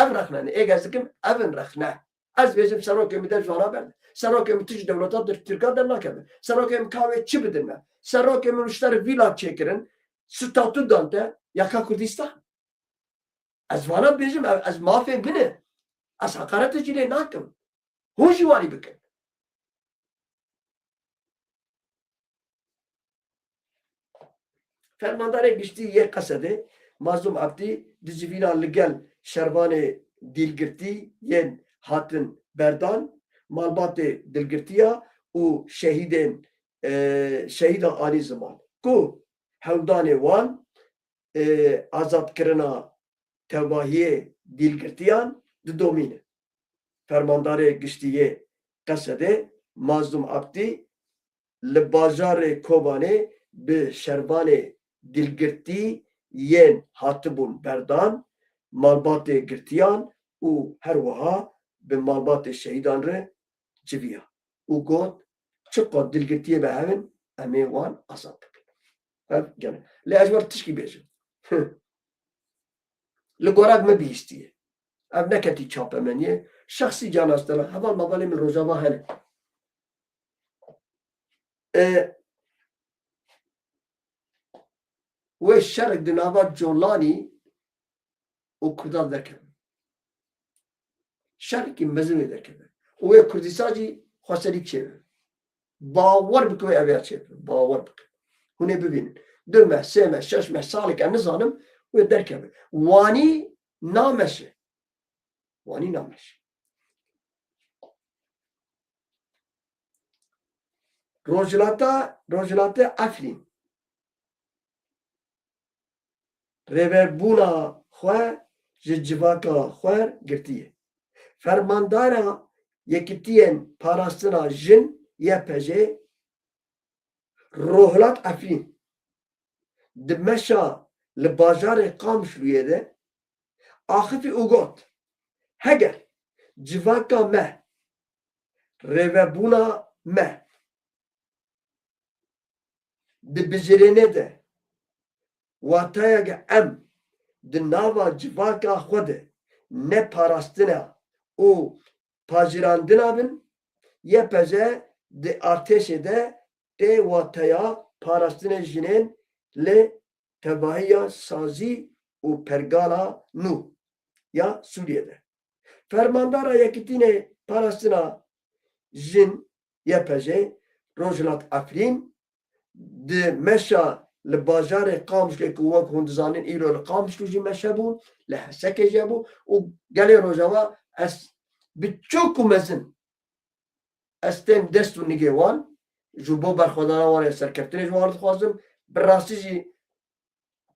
ev rexnene. Êk ez dikim evin rexne. Ez bêjim serokê min de jwana berde. Serokê min tij dewleta Tirka dernakeve. Serokê min kavê çi bidin me. Serokê min wişter vîla çêkirin. Statû dan te yeka Kurdistan. Ez vana bêjim ez mafê bine. Ez heqaretê jî lê nakim. Hûn jî wanî bikin. Fermandarê giştî yek qesedê Mazlûm Abdî di civîna li gel şervanê dîlgirtî yên hatin berdan malbatê dilgirtiya û şehîda anî ziman ku hewdanê wan azadkirina tevahiyê dîlgirtiyan didomîne. Fermandarê giştî qesedê Mazlûm Abdî li bajarê Kobanê bi şervanê dîlgirtî yên hatibûn berdan malbatê girtiyan û her wiha bi malbatê şehîdan re civiya û got çi qat dîlgirtiyê ve hevin em ê wan azad bikin. Ev gene. Lê ez war tişkî bêjim. Li gorak me bihîstiye. Ev neketî çapemeniye. Şexsî canastela heval mavalê min rojava hene. Wê şerek di nava Colanî û Kurdan derkevin. Şerekî mezin derkeve. û wê Kurdistan jî xweserî çêve. Bawer bike wê ev ya çêve. Bawer bike. Hûn ê bibînin. 2 meh, 3 meh, 6 meh salek em nizanim wê derkeve. Wanî nameşe. Wanî nameşe. Rojhilata Efrîn rêverbûna xwe ji civaka xwe girtiye. Fermandara yekîtiyên parastina jin YPJ Rojhilat Efrîn di meşa li bajarê Qamişlûyê de axivî û got heger civaka me rêvebûna me di bijirênê de watayeke em di nava civaka xwe de ne parastina û pajirandina bin YPJ di artêşê de tê wataya parastinê jinên li tevahiya sazî û pergala nû ya Sûriyede. Fermandara yekîtînê parastina jin YPJ Rojhilat Efrîn di meşa لباجار قامشلك وك هون زانين إيرو القامشلو جي مشابو لحسك جابو وقالي روجاوا أس بتشوكو مزن أستن دستو نيجيوان جوبو برخدانا وان سركفتني جوارد خوازم براسي جي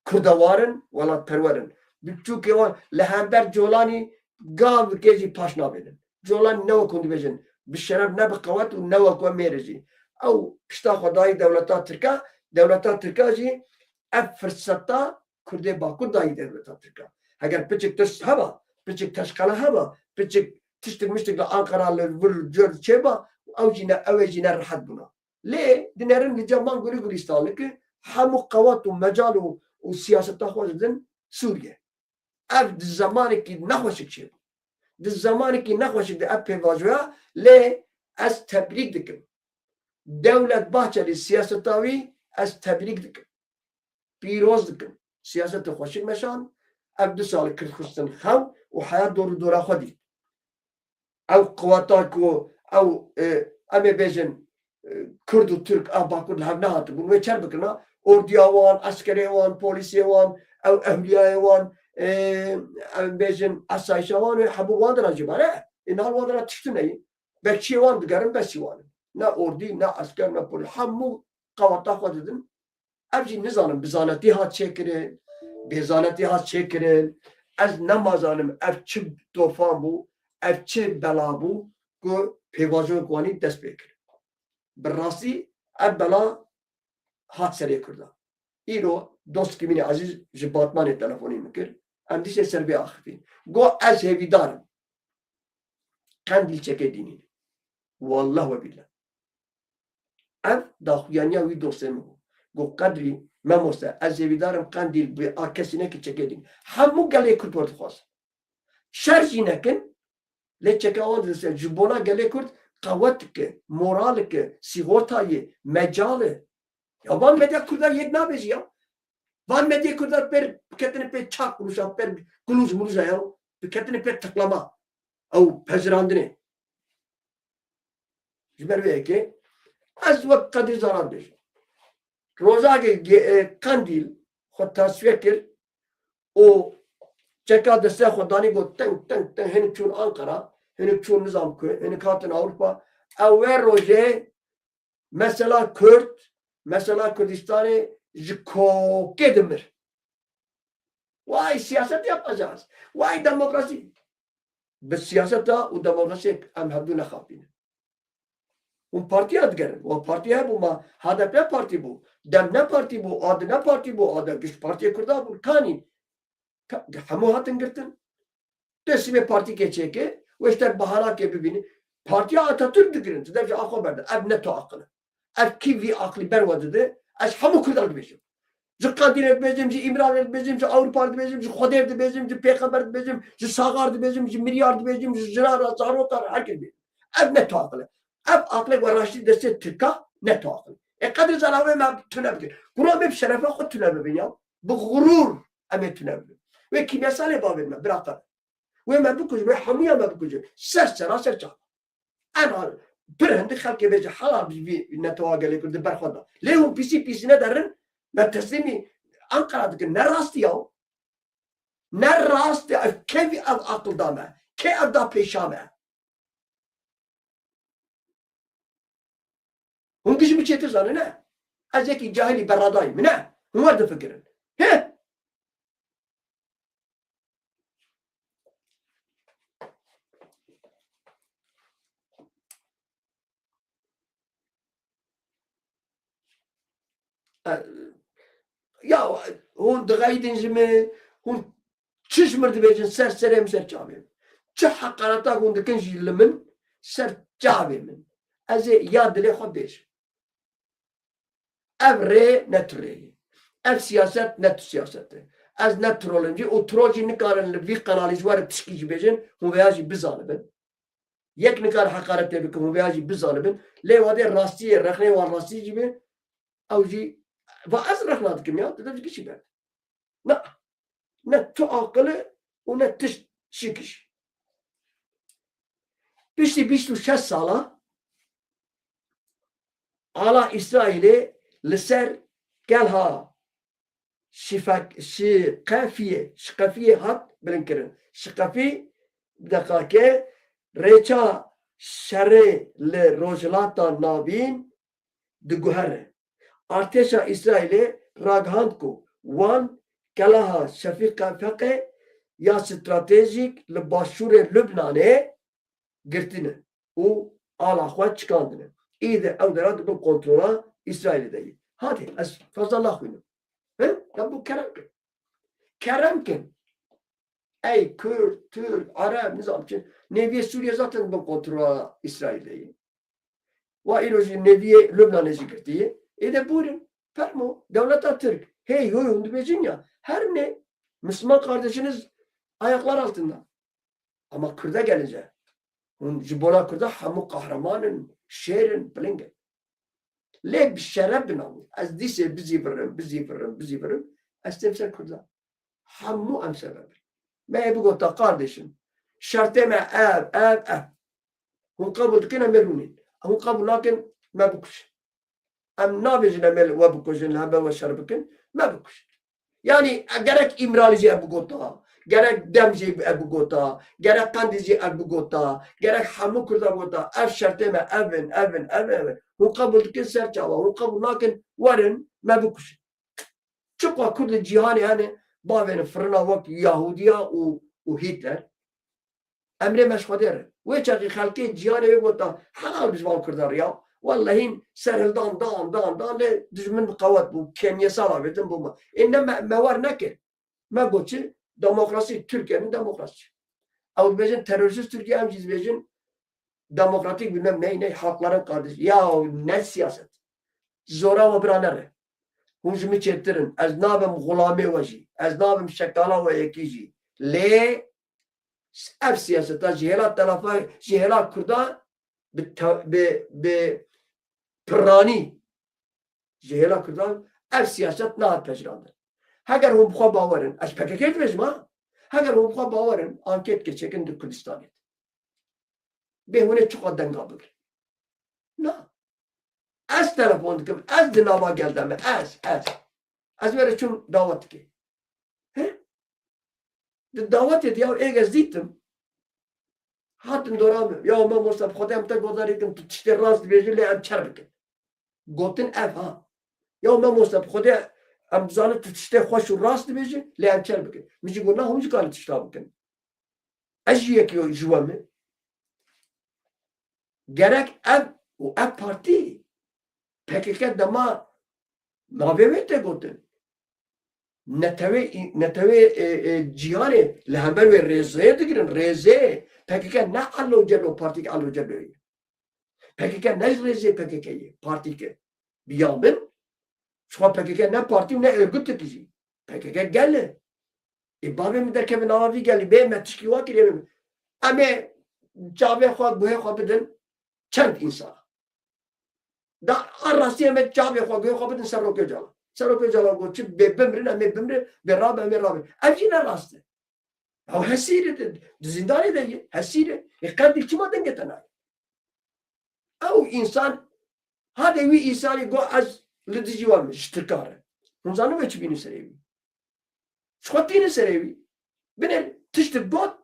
كردوارن ولا پرورن بتشوكي وان لهمبر جولاني قام كيجي باشنا بيدن جولان نو كوند بيجن بالشرف نبي قوات ونو كو ميرجي او بشتا خداي دولتات تركا دولتات تركا جي افرستا كردي باكو داي دولتات تركا اگر بچك تش هبا بچك تشقلا هبا بچك تشتك مشتك لأنقرة للجر تشيبا او جينا راحت بنا ليه دينارن لجمان قولي قولي استالك حمو قوات ومجال وسياسة تاخوزن سوريا اف الزمان كي نخوشك شيء الزمان كي نخوشك دي ابي واجوها ليه از تبريك دكم دولة باچة للسياسة تاوي از تبريك دكم بيروز دكم سياسة خوشك مشان اف دو سال كرد خستن خو وحياة دورا خودي او قواتاكو او امي بيجن كرد و ترك باكر لهم نهاتبون ويچر بكنا اردياوان عسكريوان بوليسيوان او اهلياوان بيجن اسايشوان ويحبوا وادنا جبارة انال وادنا تشتني بكشيوان دقرن بسيوان نا اردي نا عسكر نا بولي حمو قواتا خوددن ابجي نزانم بزانتي هات شكرين بزانتي هات شكرين از نمازانم اف چه توفان بو اف چه بلا بو کو پیواجو کوانی دست بکر بالراسي اف بلا هات سريع كردا إيرو دوست كميني عزيز جباتمان التلفوني مكر أمديش سربي آخفين قو أز هيفي دارم قنديل چكي دينين والله وبالله أف داخويانيا وي دوستين قو قدري ما موسى أز هيفي دارم قنديل بآكسينة كي چكي دين همو قالي كرد ورد خواست شرجي نكن لچكي آوان جبونا قالي كرد قوتك مورالك سيغورتاي مجالي Ya van medya kurda yedna bezi ya. Van medya kurda per ketine pe çak kuruşa per kuluz muluza ya. Ketine pe tıklama. Au pezirandine. Jmer ve ki az vakit kadir zarar bezi. Roza ke kandil khod tasfikir o çeka deste khodani go teng hen çun Ankara hen çun nizam köy hen katın Avrupa evvel roje mesela Kürt mesela Kürdistan'ı jikoke demir. Vay siyaset yapacağız. Vay demokrasi. Biz siyasete ve demokrasi hem habduna khapine. Un partiye adgerin. O partiye bu ma HDP parti bu. Dem ne parti bu? Adı ne parti bu? Adı güç partiye kurda bu. Kani. Hamu hatın girtin. Desime parti geçeke. Ve işte bahara ke bibini. Partiye Atatürk dikirin. Tidevce akıl verdi. Ev ne to akıllı. Ev kivi aklı bervadıdı. Ez hamu kurdar dibêjim. Ji Qandîl dibêjim, ji İmran dibêjim, ji Awropa dibêjim, ji Xwedê dibêjim, ji Pêxember dibêjim, ji Sagar dibêjim, ji Miryar dibêjim, ji Jirar, Zarotar, herkes dibêjim. Ev ne to akıllı. Ev aklı ve raştî destê Tirka ne to akıllı. Qedr zanavê me tune bike. Buna me bi şerefa xwe tune bibin ya. Bi gurur em ê tune bibin. Wê kimyasalê bavê me biraqe. Wê me bikuje, wê hemûya me bikuje. Ser çap. Em برهند خلق بيجي حرام بي نتواجه لكل دبر خدا ليه بيسي ندرن ما تسلمي أنقرة دك نراستيو نراست كيف أقل دامه كيف أبدا بيشامه هم كيش بيشتر زانه نه أزكي جاهلي براداي منه هو ورد فكرن هه ya hon dğaydin jime hon çişmir dibêjin serserê em ser çavê min. Çi heqareta hûn dikin jî li min ser çavê min. Ez ê ya dilê xwe bêjim. Ev rê ne tu rêyê. Ev siyaset ne tu siyaset e. Ez ne trolin jî û trol jî nikarin li vî qenalî ji were tişkî jî bêjin hûn veya jî bizanibin. Yek nikar heqaretê bikin hûn veya jî bizanibin. Lê wadê rastiyê rexnê wan rastî jî bê ew jî وأزرق نادكم يا تدرج كشي بعد لا نتو عقله ونتش شكش بيشتو شش سالة على إسرائيل لسر قال ها şikafiye hat bilinkirin. Şikafi dakika reça şerre le rojlata nabin diguhere. Arteşa İsrail'e raghand ku wan kalaha şefika feke ya stratejik li başûrê Lübnanê girtine û ala xwe çıkandine. İyi de ew dera dibin kontrola İsrail'e de. Hadi ez fazla naxwînim. Ya bu keremkin. Keremkin. Ey Kürt, Türk, Arap, nizamçı. Neviye Suriye zaten dibin kontrola İsrail'e. Ve iloji neviye Lübnan'e girtiye. De buyurun. Fermo. Devleta Türk. Hey huy hundu becin ya. Her ne? Müslüman kardeşiniz ayaklar altında. Ama Kürt'e gelince jibona Kürt'e hamu kahramanın, şehrin, bilinge. Lek bir şeref binamı. Az dise bizi veririm. Az temsel Kürt'e. Hamu em sebebi. Me bu gota kardeşim. Şarteme ev. Hun kabul dikine merunin. Hun kabul lakin me bukuş. Em nabijine mel ve bukuşun lebe ve şerbikin me bukuş. Yani gerek İmralici Ebu Gota, gerek Demci Ebu Gota, gerek Kandici Ebu Gota, gerek Hamu Kürd Ebu Gota, ev şerteme evin. Hun kabul dikin serçava, hun kabul lakin varın me bukuş. Çıkwa Kürd cihani yani baveni fırına vak Yahudiya u Hitler. Emre meşhur ve çaki halki cihani Ebu Gota, halal biz var Kürdar ya. Vallahi serhildan dan le düşman kavat bu kimyasal avetin bu mu? Ne var ne ki? Me goçi demokrasi Türkiye'nin demokrasi. Avrupa terörsüz Türkiye hem cizbecin demokratik bilmem ne hakların kardeşi. Ya ne siyaset? Zora ve branere. Hunjumi çettirin. Ez nabim gulami vaji. Ez nabim şekala ve yekici. Le ev siyaseta cihelat tarafa cihelat kurda be Pirani jehela Kürdan ev siyaset nahat peşirandır. Heger hum bukha bavarın, ez PKK etmezim ha. Heger hum bukha bavarın, anket geçekin de Kürdistan'ı. Behune çok denga bıgır. Na. Ez telefon dikim, ez dinava geldim, ez. Ez vere çün davet ki. Davet et ya, egez dittim. Hattın doramı. Ya ben Mustafa, kodem te godarikim, tutuşte rast vecile em çerbikim. Gotin ev ha. Ya me Mustafa Xude em bizanı tişte xoş û rast dibêje lê em çer bikin. Min jî got na hûn jî karin tişta bikin. Ez jî yekî ji we me. Gerek ev û ev partî PKK dema navê wê tê gotin. Netewê cihanê li hember wê rêzeyê digirin. Rêzê PKK ne alocelo partî aloceloyê. PKK ne rêzê PKK'yê partî Biyamin, şu PKK ne parti ne örgüt tepkici. PKK geldi. Babı mı der ki ben avavi geldi. Ben metişki var ki ama çabe xwat buhe xwat bidin çend insan. Da arası emet çabe xwat buhe xwat bidin Serok Öcalan. Serok Öcalan goçi bimrin ama bimrin beraber. Evcine rastı. Ya hesire zindane de hesire. Kadri kima dengetenay. O insan hadi vi insani go az lidici varmış iştikare. Hunzanı veçi bini serevi. Şuatini serevi. Bine tiştik got,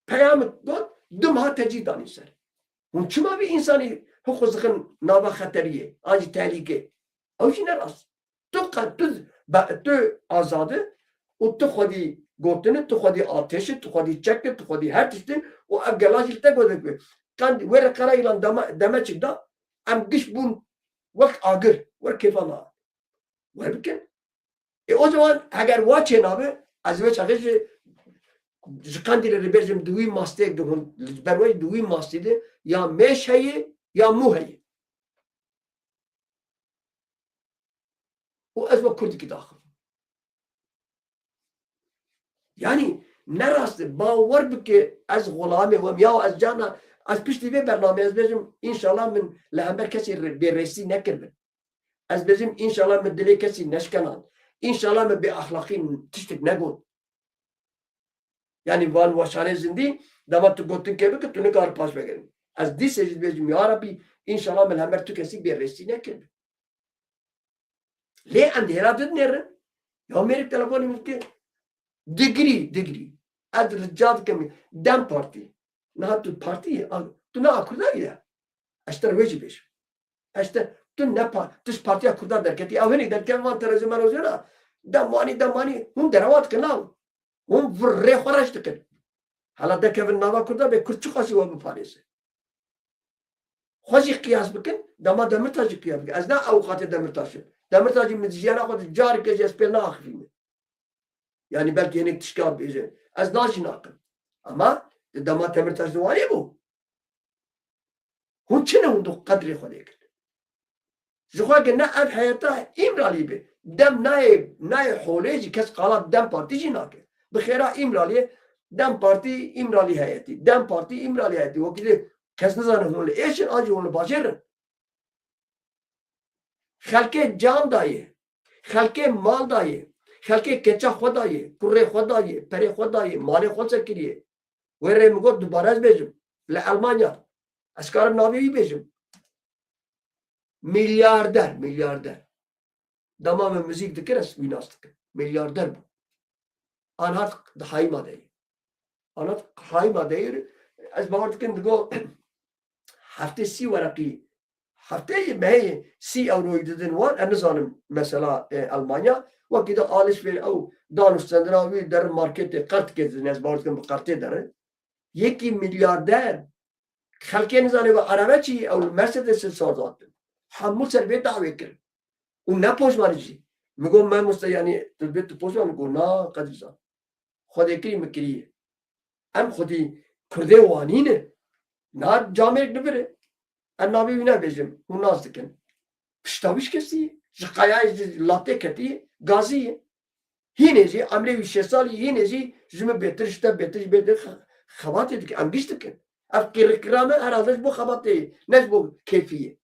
peyamit got, dümha tecidani ser. Hun çima bir insani hukuzun nava hateriye, acı tehlike. O şine rast. Tu azadı, o tu khodi gotini, tu khodi ateşi, tu khodi çekti, tu khodi her tişti, o evgelajilte godek. Kandi vere karayılan deme çıktı, am giş bun vak agır, vak kefala. Var bikin. O zaman eğer vaçen abi, az ve çakışı zikandire bezim duy mastek duhun, bervay duy mastedi ya meşeyi ya muheyi. O az ve Kürt'ü dahil. Yani ne rastı? Bağır biki az gulami ve ya az cana az pişti ve bername az bezim inşallah min lehember kesi bir resi nekirdim. Az bezim inşallah min dili kesi neşkenan. İnşallah min bir ahlakin tiştik negut. Yani van vaşane zindi damat tu gotun kebe ki tu ne kadar pas begerin. Az di secid bezim ya Rabbi inşallah min lehember tu kesi bir resi nekirdim. Le andera dün nerin? Ya Amerik telefonu mümkün. Degree. Az ricad kemi. Dem parti. Ne tu parti? Tu ne akurda ya? İşte veci beş. İşte tu ne tu partiya kurda derketi. Aveni derken van terezümen ozera. Demani. Hun deravat kınav. Hun vurre xoraş dikin. Hala dekevin nava kurda be kurçuk asi o bu parisi. Xoşi kıyas bikin. Dama Demirtaş'ı kıyas bikin. Az ne avukatı Demirtaş'ı. Demirtaş'ı müziyana kodu cari kez pel ne akfimi. Yani belki yenik tişkab beyce. Az naşin akın. Ama dama Demirtaş'ı var ya bu. Hun çine hundu kadri xodek. Zıxa ki ne ev hayata imrali be. Dem naye xoleci kes qalat dem partici nake. Bixera imrali dem parti imrali hayati. Dem parti imrali hayati. Vakili kes nizanı hunlu. Eşin acı hunlu başarın. Xelke can dayı. Xelke mal dayı. Xelke keça xodayı. Kurre xodayı. Pere xodayı. Mali xod sekiriye. Ve mi got dubarez bejim. Le Almanya. Askarım naviyi bejim. Milyarder. Damamı müzik dikeriz, minas dikeriz. Milyarder bu. Anhat hayma değil. Anhat hayma değil. Az bağırdıkın digo hafta si varaki haftayı meyi si euroyu dedin var. En zanım mesela Almanya. Vakide alışveriş o danışsandıravi der markette kart gezin. Az bağırdıkın bu kartı der. Yeki milyarder. Halkın zanı ve arabaçı o Mercedes'in sazatın. Hamur servet davet kır. O ne poşmanıcı. Migo ben musta yani tülbet poşman migo na kadisa. Xodekiri mikriye. Em xodi kurde wanine. Na camek nibire. En nabi vina bejim. O naz dikin. Piştaviş kesi. Jikaya latte keti. Gaziye. Hineci amrevi şesali hineci jüme betir xabat edik. Em giş dikin. Ev kirikirame herhalde bu xabat değil. Ne bu keyfiye.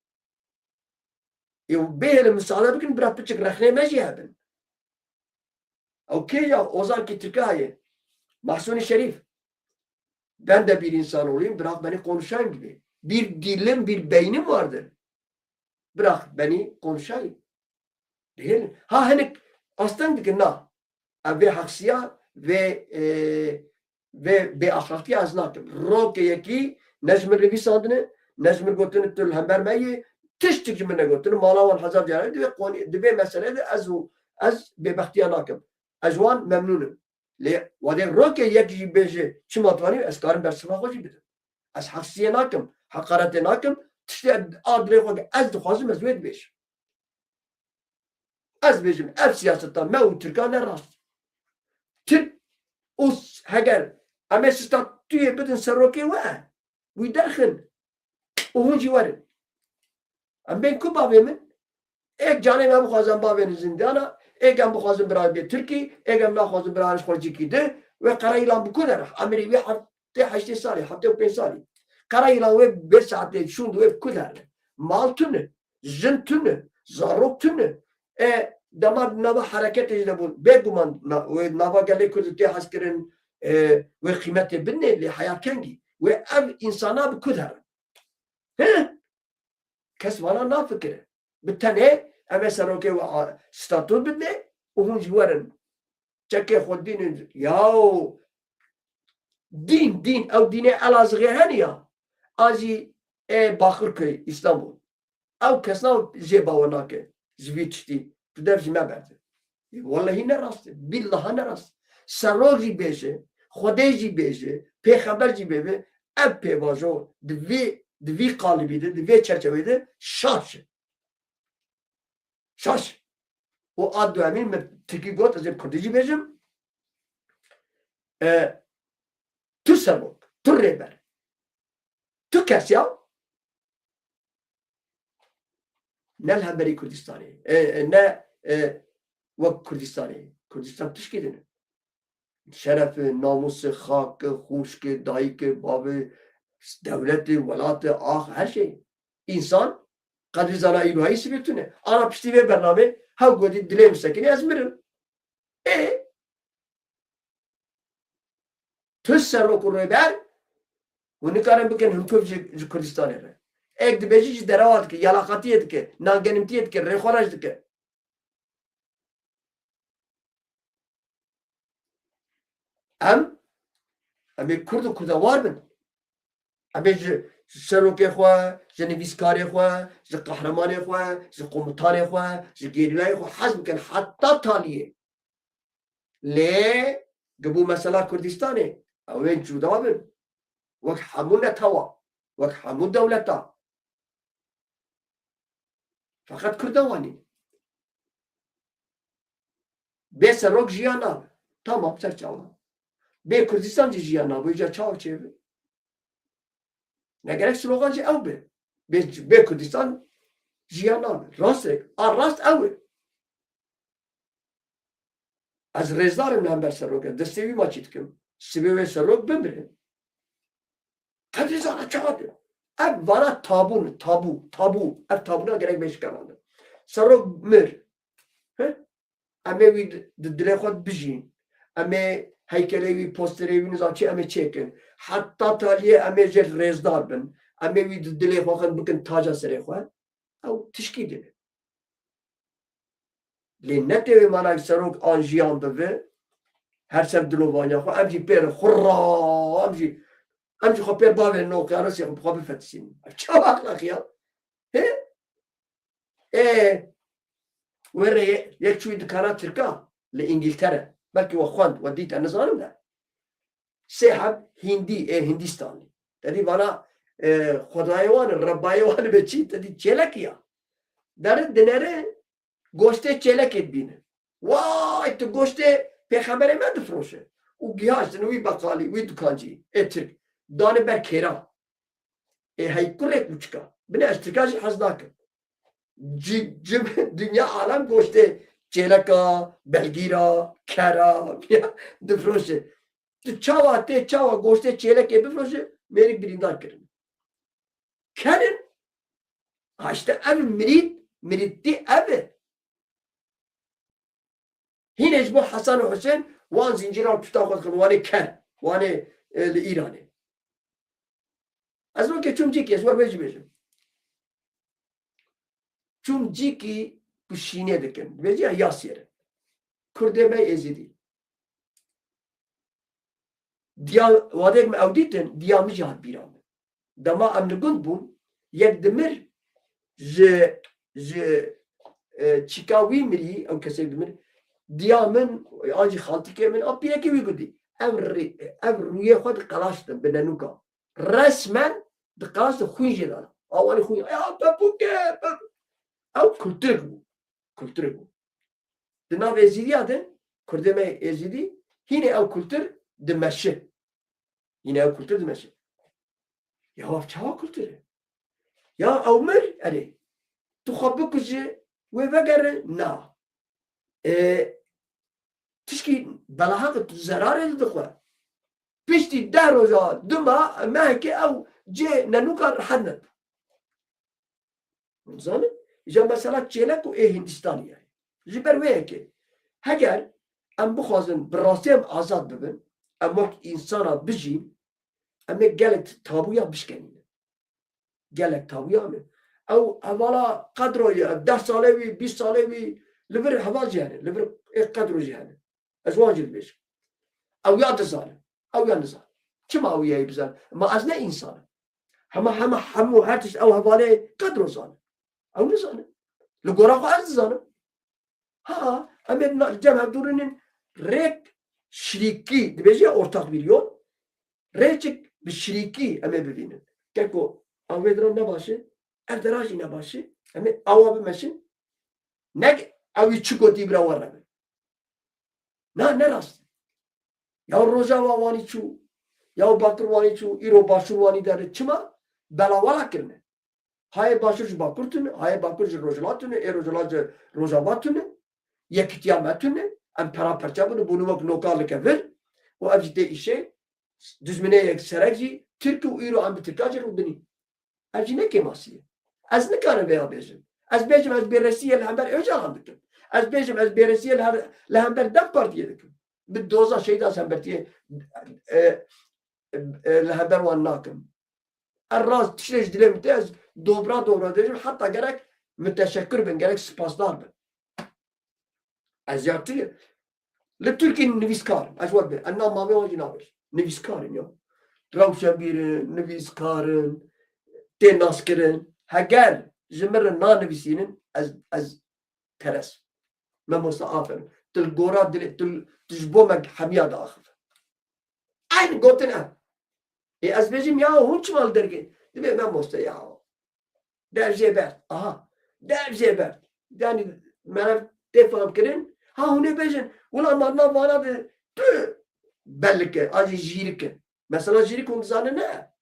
Behele müsaade bikin bırak piçik rehneme yapın. Okey ya Ozan ki Türkiye. Mahsuni Şerif. Ben de bir insan olayım. Bırak beni konuşayım gibi. Bir dilim bir beynim vardır. Bırak beni konuşayım. Değil mi? Ha hani aslan dikin na. Ve haksiya ve be ahlaki aznaktır. Roke yeki Necmir Revi sandını Necmir gotunu tül hembermeyi tiştik cümle gotunu malavan hazar canı ve konu dibe mesele de az bebextiya nakim. Azwan memnunum. Le vade roke yeki beje çimatwani eskarım bersima xoji bidir. Az haksiye nakim, hakarete nakim tişte adre xo az dixwazim ez wed beş. Az bejim ev siyasetta me u Türkane rast. Türk us heger ama statüye bidin seroke ve bu derxin ohunci var. Am ben ku bavemin ek canım am xazan bavenin zindana ek am xazan birabi Türkiye ek am xazan birabi xorci de ve karayılan bu kadar. Amiri ve hatta 8 sali hatta 5 sali. Karayılan ve 5 saatte şundu ve kadar. Mal tünü, jin tünü, zarok tünü. Damar nava hareket ejde bu. Beguman ve nava gele kudüte haskerin ve kıymeti binne li hayat kengi. Ve ev insana bu kadar. Kes bana na fikri. Bitene eve seroke ve statut binne ohun jivarın. Çeke xoddinin yahu din ev dine elazığe hani ya. Azi Bakırköy İstanbul. Ev kesna jebavana ke. Zviçti. Tudevji me berdi. Vallahi ne rast. Billahi ne rast. Serok jî bêje, Xwedê jî bêje, pêxember jî bêje, ev pêvajo di vî qalibî de, di vê çerçeveyê de şaş. Şaş. O ad duemîn me Tirkî got ez ê Kurdî jî bêjim. Tu serok, tu rêber. Tu kes ya. Ne hemberî Kurdistanê. Ne wek Kurdistanê. Kurdistan tişkî dine. Şerefi, namusu, hakkı, huşku, dayıkı, babı, devleti, velatı, her şey. İnsan kadri zana ilahi sibirtüne. Ana pişti ve bername hav godi dile müstakini ezmirim. Tüs serroku röber bunu karın bikin hümküv Kurdistan ere. Ek de beji deravat ki, yalakati etke, nangenimti etke, rekhoraj etke. ام کرد و کردوار بن ام سروک خوا جنویسکاری خوا ز قهرمان خوا ز قومتان خوا ز گریلای خوا حزم کن حتی تالیه لی قبو مثلا كردستاني اوين جودا بن وك حمونا توا وك حمو دولتا فقط كردواني بس روك جيانا تمام سر چاوا بي كردستان جي جيانا بيجا چاو چه نگرك سلوغان جي او بي كردستان جيانا راستك راست او از رزدارم هم بر سروک دستوی ما چیت کم سبب سروک بمره تدریزانا چاده اب وانا تابو اب تابونا گرک بیش کنانه سروک مر امه وی دل خود بجین امه هیکلی وی پوستری وی نزان چی امه چیکن حتی تالیه امه جل رزدار بن امه وی دل خود بکن تاجا سری خود او تشکی دینه لنته و مانا سروک آن جیان بوه هر سر دلوانیا خو امجی پیر خورا امجی خو پیر باوه نوکیانوسی خو بخوا بفتسین چه اخلاقی ها وره یک چوی دکانا ترکا لانگلتره بلکه و خواند و دیت نظارم ده سحب هندیستانی تدی وانا خدایوان ربایوان به چی تدی چلکیا در دنره گوشته چلک بینه وای تو گوشته پیغمبر من دفروشه و گیاش وی بقالی وی دکانجی اترک دانه بر کیرا هی کلک بچکا بنه اشتکاش حزداکم dünya alem goşte çeleka, belgira, kera difroşe. Çava goşte çelek bifroşe merik birindar kirin. Kerin ha işte ev miritti ev. Hine bu Hasan Hüseyin wan zincira tutakot kın vani ker vani İran'ı. Az o ki çumcik es var becim. چون جی کی پشینه دکن ویجی یاسیره کرده می ازیدی دیا وادک می اودیتن دیامی جهات بیرام دما ام نگند بون یک دمر ج چیکاوی مری او کسی دمر دیامن آنجی خالتی که من آب بیره که وی گودی ام روی خود قلاشتن بننوکا رسما دقلاش خویجه دارم آوانی خویجه یا بپوکه او kültür bu. Dinav ezidi adı, Kurdeme ezidi, yine ev kültür demeşi. Yine ev kültür demeşi. Ya çava kültürü. Ya evmer, yani, tu xabı kızı ve vegere na. Tişki belahak zarar edildi kwa. Pişti roza duma mehke ev ce nenukar hadnet. Zanı? İşte mesela çelek o Hindistani yani. Jiber ve ki, eğer em buxazın birastem azad bibin, em insana bijin, em gelek tabuya bişkenin. Gelek tabuya mı? Ev evvala kadroya 10 salevi, 20 salevi, livir haval yani, livir kadro yani. Ezvancil beş. Ev ya dizan, ev ya nizan. Kim ev ya bizan? Ma az ne insan. Hamu her tiş ev havale kadro zan. Ev nizan. لگورا خو از زنم ها اما جمع دورنین رک شریکی دبیجی ortak bir yol rek bir şiriki ama bibinin keko avvedran ne başı erderaji ne başı ama avabi meşin ne avi çukoti bira var ne rast ya roja vani çu ya bakır vani çu iro başur vani der çima belavala kirne hay başucu bakırtını, hay bakırcı rojalatını, rojalacı rojavatını, yekitiyametını, em peraperçabını bunu bak nokalık evvel, o evcide işe düzmine yek serekci, Türk'ü uyru am bitirkacı rudini. Evci ne kemasiye? Az ne kanı veya bejim? Az bejim az beresiye lehember öce alandıkım. Az bejim az beresiye lehember dem partiye dikim. Bir doza şeyda sembertiye lehember van nakim. الراس تشريج دلهم تاز dobra diyeceğim hatta gerek müteşekkir ben gerek spasdar ben. Az yaptı لتركي نفيسكار أشوار به أنا ما بيواجه نابش نفيسكار اليوم روشنبيرن نفيسكارن تناسكرن هجر جمر نا نفيسينن از ترس ما مستعافن تلقورا تجبومك حميا داخل عين قوتنا إيه از بيجم يا هونش مال درجة دبي ما مستيا در جبر در جبر يعني ما تفهم كرن ها هوني بيجن ولا مرنا وانا ده بلك أجي جيرك مثلا جيركم زانه نه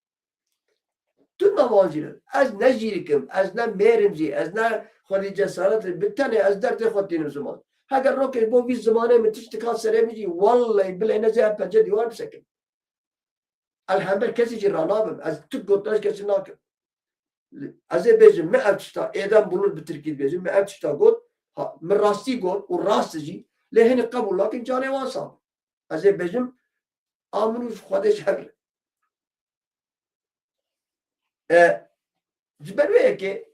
تو نمازیره از نجیرکم از نه میرمزی از نه خودی جسارت بتنه از درد خود دینم زمان اگر رو که با وی زمانه من تشتکان سره میجی والله بله نزه پنجه دیوار بسکن الحمد کسی جی رانابم از تو گوتناش کسی ناکم از بیجم من افشتا ایدم بولون بترکید بیجم من افشتا گوت من راستی گوت و راست جی لهن قبول لکن جانه واسا از بیجم آمنوش خودش حقل جبروه که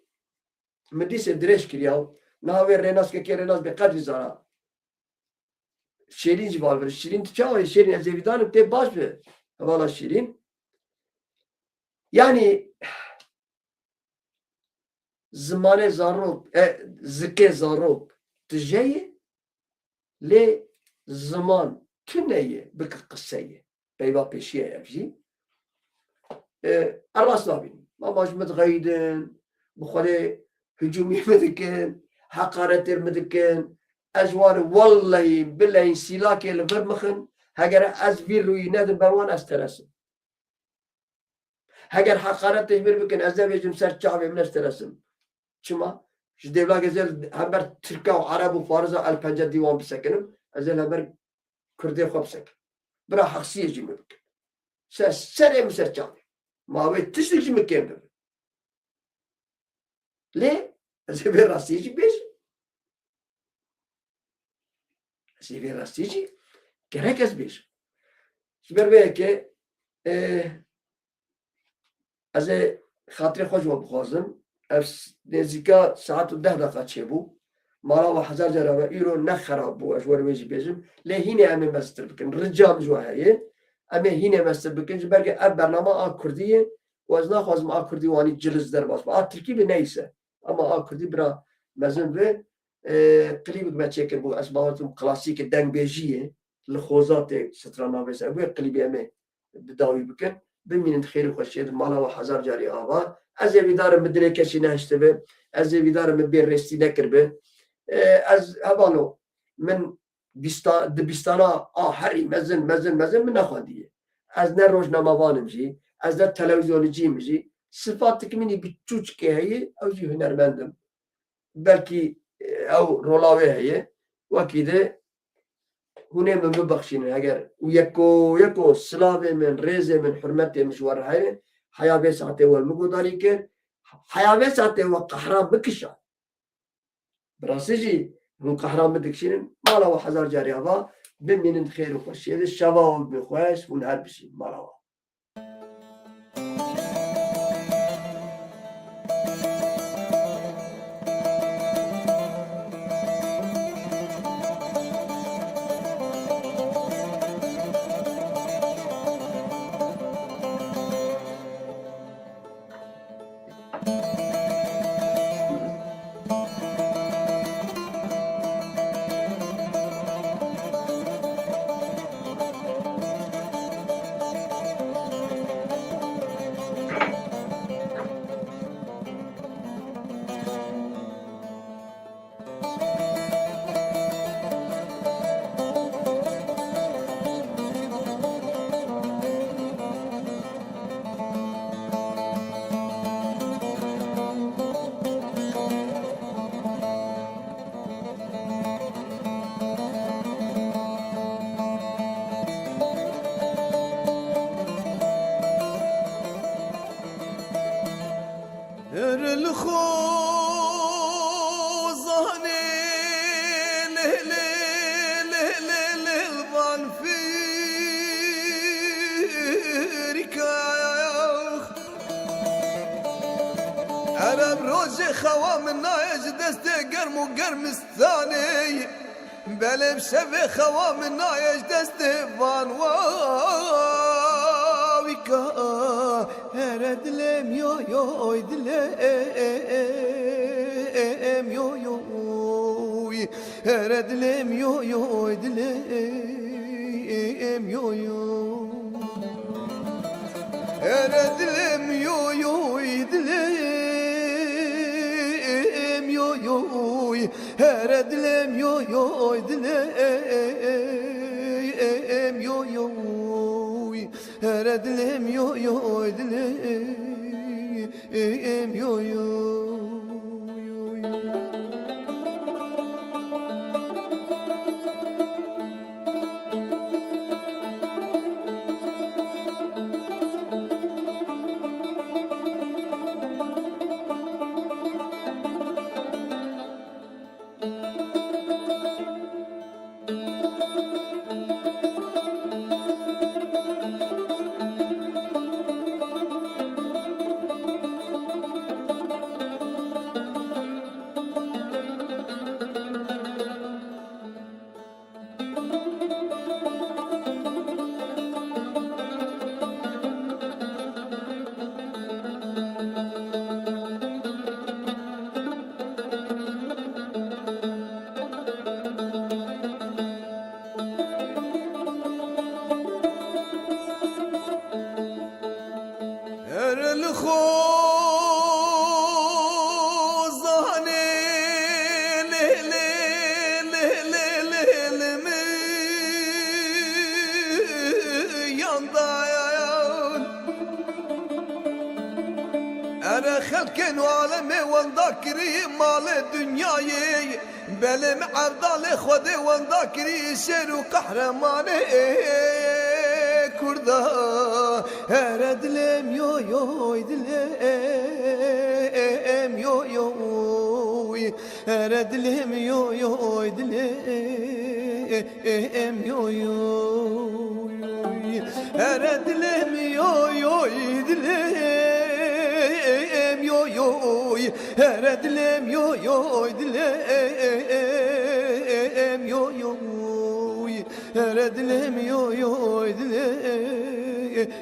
مدیس درش کریاو نهاوی رناس که رناس به قدر زارا شیرین جوال بر شیرین تو چاوی شیرین از ویدانم ته باش به والا شیرین یعنی زمان زاروب زکه زاروب تجیه لی زمان تنیه بک قصیه بیوا پیشیه افجی الراس نابين ما باش متغيدن بخلي هجومي مدكن حقارة مدكن أجوار والله بالله سلاك الفرمخن هجر أزبير روي نادم بروان أسترسم هجر حقارة تجبر بكن أزبي جمسر شعبي من أسترسم شما جديبلا جزل همبر تركا وعرب وفارزة البنجة ديوان بسكنم أزل همبر كردي خوب سكن برا حقسية جيمي بكن سري مسر شعبي ما هو تشتكي شو مكمل ليه؟ زي راستيجي بيش زي راستيجي كرهكس بيش شبر بيك از خاطر خوش و بخوازم نزدیکا ساعت و 10 دقیقه چه بو مالا و هزار جرا و ایرو نخراب بو اجوار ویجی بیجم لی هینه امه مستر بکن رجال جواهیه امه هینه مستر بکن جبرگه اب برنامه آن کردیه و از نخوازم آن کردی وانی جلز در باز با آن ترکی به نیسه اما آن کردی برا مزن به قلیب ما چکر بو اسباباتم کلاسیک دنگ بیجیه لخوزات سترانا بس ابو قلیب امه بداوی بکن بمینند خیر خوشید مالا و هزار جاری آوا از ویدار مدرک کشی نهشته به از ویدار مبیر رستی نکر به از هوالو من دبستانا هری مزن من نخواندیه از نه روزنامه‌وانم جی از نه تلویزیون جیم جی صفات تکمینی بچوچ که هیه او جی هنرمندم بلکی او رولاوه هیه وکیده هونه من ببخشینه اگر یکو سلاوه من ریزه من حرمته مشوار هیه حیابه ساعته والمقداری که حیابه ساعته و قهران بکشن براسي جي من قهران بدكشين مالا وحزار جاري هذا بمين خير وخش هذا الشباب بخواش ونهار بشي مالا أنا بروجي خوام النايج دستي قرم وقرم الثاني belim şevi xevamın nayeş destivan vavika her dilim yo yo dilim yo yo her dilim yo yo dilim yo yo her dilim yo yo dilim yo yo her dilim yo yo dilim yo yo her dilim yo yo dilim yo yo أنا خلق وعالمي وانذاكري مال دنياي بلم عبدال خودي وانذاكري شير وقهرماني كردا هرد لم يو يو دلم يو يو هرد لم يو يو دلم يو يو هرد لم يو يو دلم yo yo her dilim yo yo dilim yo yo her dilim yo yo dilim